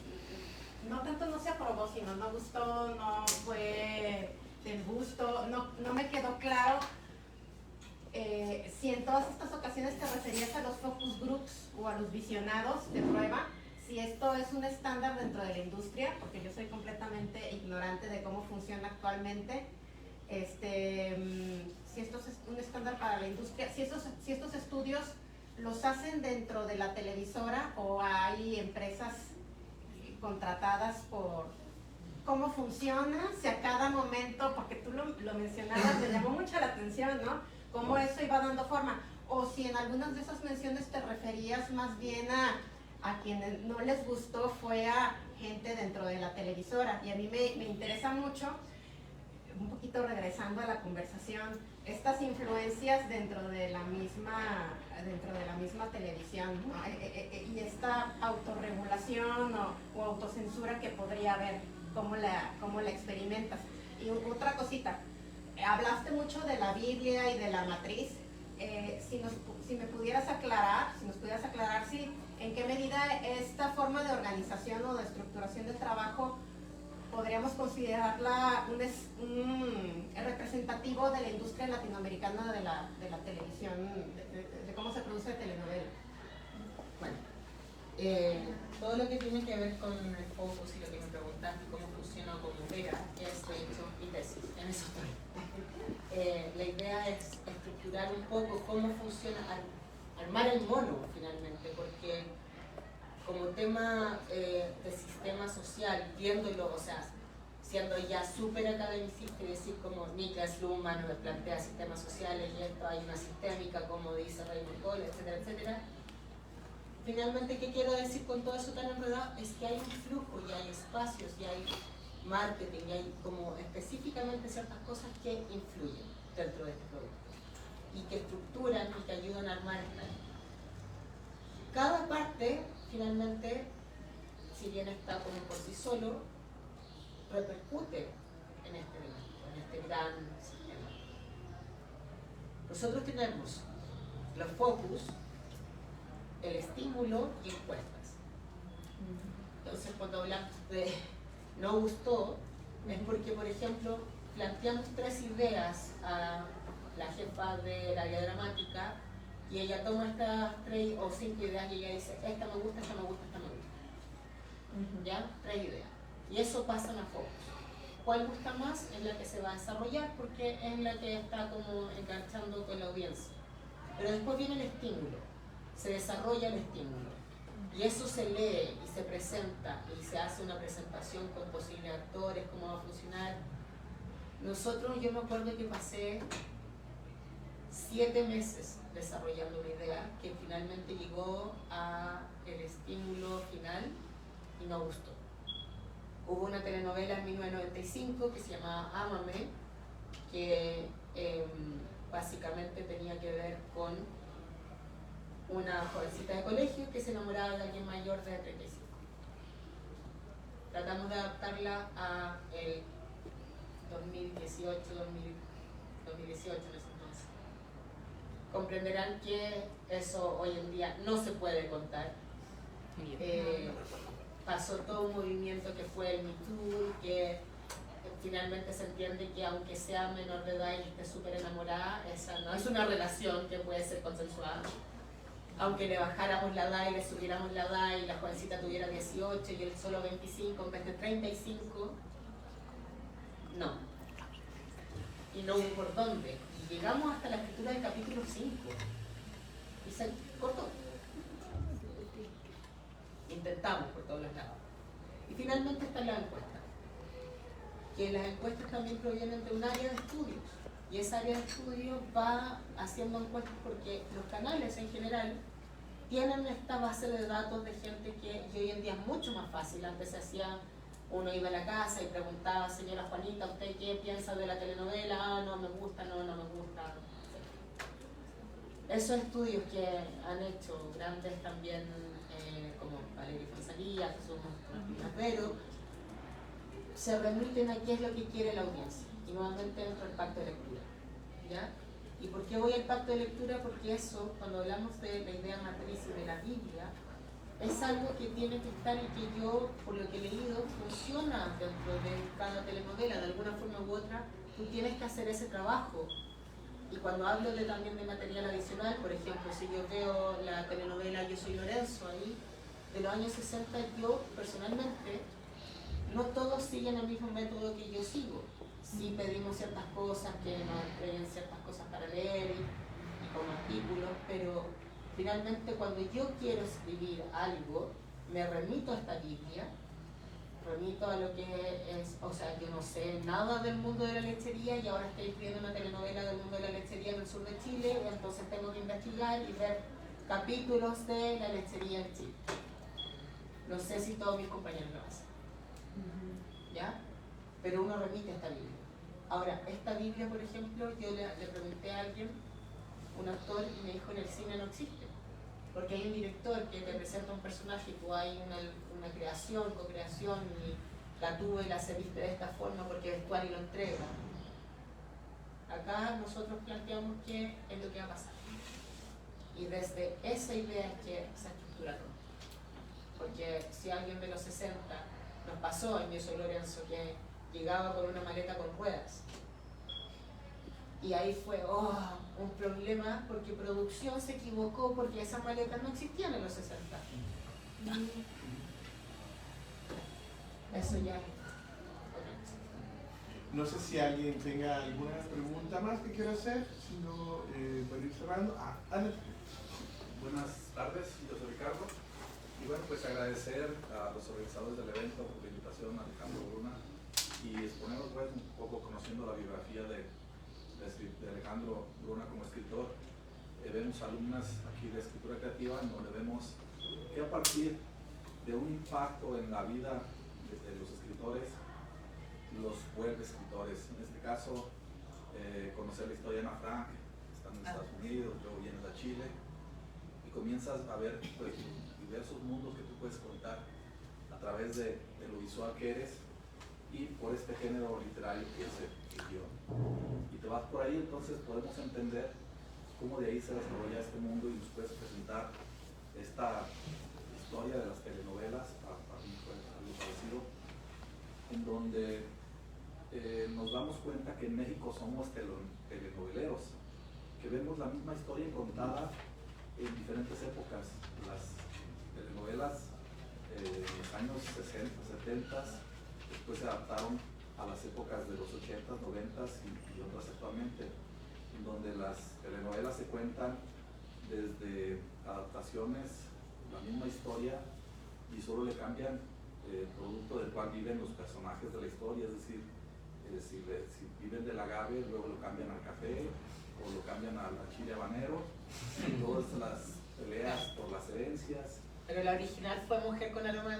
tanto no se aprobó, sino no gustó, no fue del gusto, no me quedó claro si en todas estas ocasiones te referías a los focus groups o a los visionados de prueba, si esto es un estándar dentro de la industria, porque yo soy completamente ignorante de cómo funciona actualmente, si esto es un estándar para la industria, si estos estudios los hacen dentro de la televisora o hay empresas contratadas por cómo funciona, si a cada momento, porque tú lo mencionabas, me llamó mucho la atención, ¿no? Cómo eso iba dando forma, o si en algunas de esas menciones te referías más bien a quienes no les gustó fue a gente dentro de la televisora. Y a mí me interesa mucho, un poquito regresando a la conversación, estas influencias dentro de la misma televisión, ¿no? Y esta autorregulación o autocensura que podría haber, cómo la experimentas. Y otra cosita, hablaste mucho de la Biblia y de la matriz. Si me pudieras aclarar, si en qué medida esta forma de organización o de estructuración de trabajo podríamos considerarla un representativo de la industria latinoamericana de la televisión, de cómo se produce telenovela. Bueno, todo lo que tiene que ver con el focus y lo que me preguntaste, cómo funciona o cómo opera, es de hecho mi tesis, en eso estoy. La idea es estructurar un poco cómo funciona, armar el mono finalmente, porque como tema de sistema social, viéndolo, o sea, siendo ya súper academicista y decir como Niklas Luhmann nos plantea sistemas sociales y esto hay una sistémica como dice Raymond Cole, etcétera, etcétera. Finalmente, ¿qué quiero decir con todo eso tan enredado? Es que hay un flujo y hay espacios y hay marketing y hay como específicamente ciertas cosas que influyen dentro de este producto y que estructuran y que ayudan a armar esta. Cada parte, finalmente, si bien está como por sí solo, repercute en este evento, en este gran sistema. Nosotros tenemos los focus, el estímulo y encuestas. Entonces, cuando hablamos de no gustó, es porque, por ejemplo, planteamos 3 ideas a la jefa del área dramática y ella toma estas 3 o 5 ideas y ella dice, esta me gusta, esta me gusta, esta me gusta. ¿Ya? 3 ideas. Y eso pasa a focus. ¿Cuál gusta más? Es la que se va a desarrollar porque es la que está como enganchando con la audiencia. Pero después viene el estímulo. se desarrolla el estímulo. Y eso se lee y se presenta y se hace una presentación con posibles actores, cómo va a funcionar. Nosotros, yo me acuerdo que pasé 7 meses desarrollando una idea que finalmente llegó a el estímulo final y no gustó. Hubo una telenovela en 1995 que se llamaba Ámame, que básicamente tenía que ver con una jovencita de colegio que se enamoraba de alguien mayor de 35. Tratamos de adaptarla a el 2018 en ese entonces. Comprenderán que eso hoy en día no se puede contar. Pasó todo un movimiento que fue el Me Too, que finalmente se entiende que aunque sea menor de edad y esté súper enamorada, esa no es una relación que puede ser consensuada. Aunque le bajáramos la edad y le subiéramos la edad y la jovencita tuviera 18 y él solo 25 en vez de 35, no. Y no hubo por dónde. Y llegamos hasta la escritura del capítulo 5 y se cortó. Intentamos por todos los lados. Y finalmente está la encuesta. Que las encuestas también provienen de un área de estudios. Y esa área de estudios va haciendo encuestas porque los canales en general tienen esta base de datos de gente que hoy en día es mucho más fácil. Antes se hacía, uno iba a la casa y preguntaba, señora Juanita, ¿usted qué piensa de la telenovela? Ah, no me gusta, no me gusta. Esos estudios que han hecho grandes también, como Valeria Fonsalía, que son unos pero se remiten a qué es lo que quiere la audiencia. Y nuevamente dentro del pacto de lectura. ¿Ya? ¿Y por qué voy al pacto de lectura? Porque eso, cuando hablamos de la idea matriz y de la Biblia, es algo que tiene que estar y que yo, por lo que he leído, funciona dentro de cada telenovela. De alguna forma u otra, tú tienes que hacer ese trabajo. Y cuando hablo también de material adicional, por ejemplo, si yo veo la telenovela Yo soy Lorenzo, ahí, de los años 60, yo personalmente, no todos siguen el mismo método que yo sigo. Sí pedimos ciertas cosas, que nos entreguen ciertas cosas para leer y como artículos, pero finalmente cuando yo quiero escribir algo, me remito a esta Biblia, remito a lo que es, o sea, yo no sé nada del mundo de la lechería y ahora estoy escribiendo una telenovela del mundo de la lechería en el sur de Chile, entonces tengo que investigar y ver capítulos de la lechería en Chile. No sé si todos mis compañeros lo hacen. ¿Ya? Pero uno remite a esta Biblia. Ahora, esta Biblia, por ejemplo, yo le pregunté a alguien, un actor, y me dijo, en el cine no existe. Porque hay un director que te presenta un personaje, pues hay una creación, co-creación, y la tuve y la se viste de esta forma porque vestuario lo entrega. Acá nosotros planteamos qué es lo que va a pasar. Y desde esa idea es que se estructura todo. Porque si alguien de los 60 nos pasó en Yo soy Lorenzo, que llegaba con una maleta con ruedas. Y ahí fue un problema porque producción se equivocó porque esas maletas no existían en los 60. Eso ya. No sé si alguien tenga alguna pregunta más que quiera hacer, sino para ir cerrando. Adelante. Buenas tardes, yo soy Ricardo. Y bueno, pues agradecer a los organizadores del evento por la invitación, a Alejandro Bruna, y exponernos pues, un poco conociendo la biografía de Alejandro Bruna como escritor. Vemos alumnas aquí de escritura creativa en donde vemos que a partir de un impacto en la vida de los escritores, los vuelve escritores. En este caso, conocer la historia de Ana Frank, están en Estados Unidos, luego vienes a Chile, y comienzas a ver pues, diversos mundos que tú puedes contar a través de lo visual que eres y por este género literario que es el guión. Y te vas por ahí, entonces podemos entender cómo de ahí se desarrolla este mundo y nos puedes presentar esta historia de las telenovelas, para mí fue algo parecido, en donde nos damos cuenta que en México somos telenoveleros, que vemos la misma historia contada en diferentes épocas. Las telenovelas en los años 60, 70, después se adaptaron a las épocas de los 80s, 90s y otras actualmente, en donde las telenovelas se cuentan desde adaptaciones, la misma historia, y solo le cambian el producto del cual viven los personajes de la historia, es decir, si viven del agave, luego lo cambian al café, o lo cambian al chile habanero, y todas las peleas por las herencias. Pero la original fue mujer con aroma,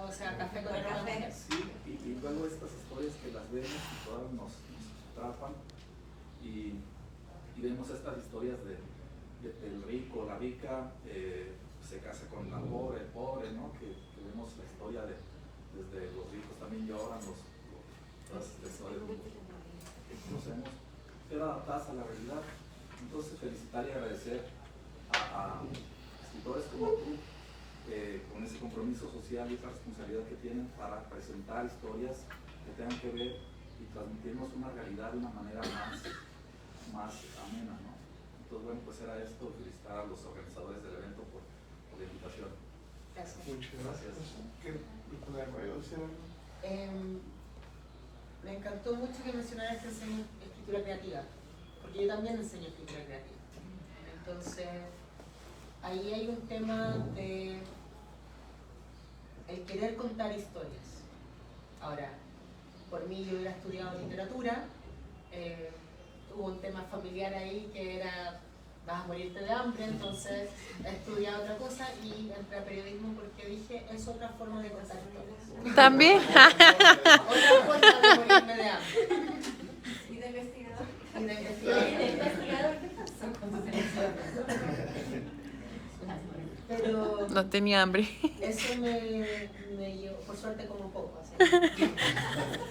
o sea, café con aroma de mujer. Sí, y luego estas historias que las vemos y todas nos atrapan, y vemos estas historias del rico, la rica, se casa con la pobre, el pobre, ¿no? Que vemos la historia desde los ricos también lloran, las historias que conocemos, pero adaptadas a la realidad. Entonces felicitar y agradecer a escritores como tú, con ese compromiso social y esa responsabilidad que tienen para presentar historias que tengan que ver y transmitirnos una realidad de una manera más amena, ¿no? Entonces, bueno, pues era esto, felicitar a los organizadores del evento por la invitación. Gracias. Muchas gracias. Me encantó mucho que mencionaras que enseño escritura creativa, porque yo también enseño escritura creativa. Entonces, ahí hay un tema de el querer contar historias. Ahora, por mí yo hubiera estudiado literatura, hubo un tema familiar ahí que era vas a morirte de hambre, entonces estudié otra cosa y entré a periodismo porque dije es otra forma de contar historias. ¿También? Otra forma de morirme de hambre. ¿Y de investigador? Y de investigador. ¿Y de investigador qué pasó con tu selección? Pero no tenía hambre. eso me llevó, por suerte como poco, así.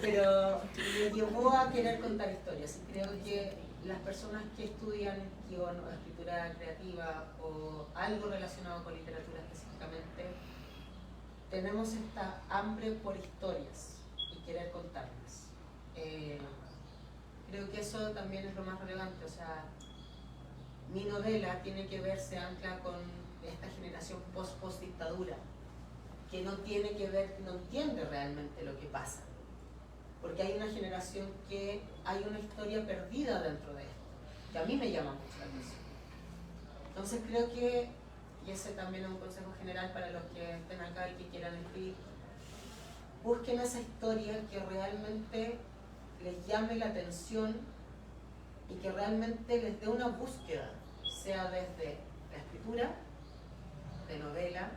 Pero me llevó a querer contar historias. Y creo que las personas que estudian guión o escritura creativa o algo relacionado con literatura específicamente, tenemos esta hambre por historias y querer contarlas. Creo que eso también es lo más relevante. O sea, mi novela tiene que ver, se ancla con esta generación post-dictadura, que no tiene que ver, no entiende realmente lo que pasa. Porque hay una generación que hay una historia perdida dentro de esto, que a mí me llama mucho la atención. Entonces creo que, y ese también es un consejo general para los que estén acá y que quieran escribir, busquen esa historia que realmente les llame la atención y que realmente les dé una búsqueda, sea desde la escritura, de novela,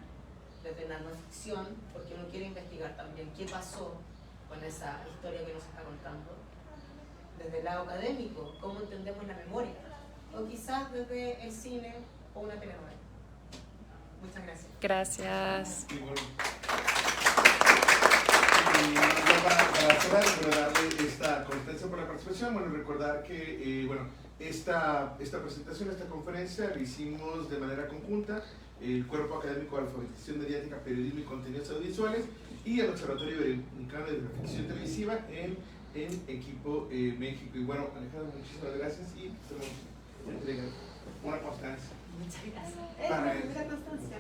desde la no ficción, porque uno quiere investigar también qué pasó con esa historia que nos está contando, desde el lado académico, cómo entendemos la memoria, o quizás desde el cine o una telenovela. Muchas gracias. Gracias. Y bueno, para cerrar, para darle esta constancia por la participación, bueno, recordar que esta presentación, esta conferencia la hicimos de manera conjunta el Cuerpo Académico de Alfabetización Mediática, Periodismo y Contenidos Audiovisuales y el Observatorio Iberoamericano de Ficción Televisiva en Equipo México. Y bueno, Alejandra, muchísimas gracias y se nos entrega una constancia. Muchas gracias. Mucha constancia.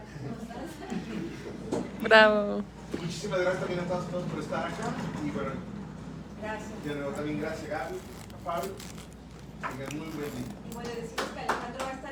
Bravo. Muchísimas gracias también a todos por estar acá y bueno, Gracias. de nuevo también gracias Gaby, a Pablo, tengan muy buen día. Y bueno, decimos que Alejandro va a estar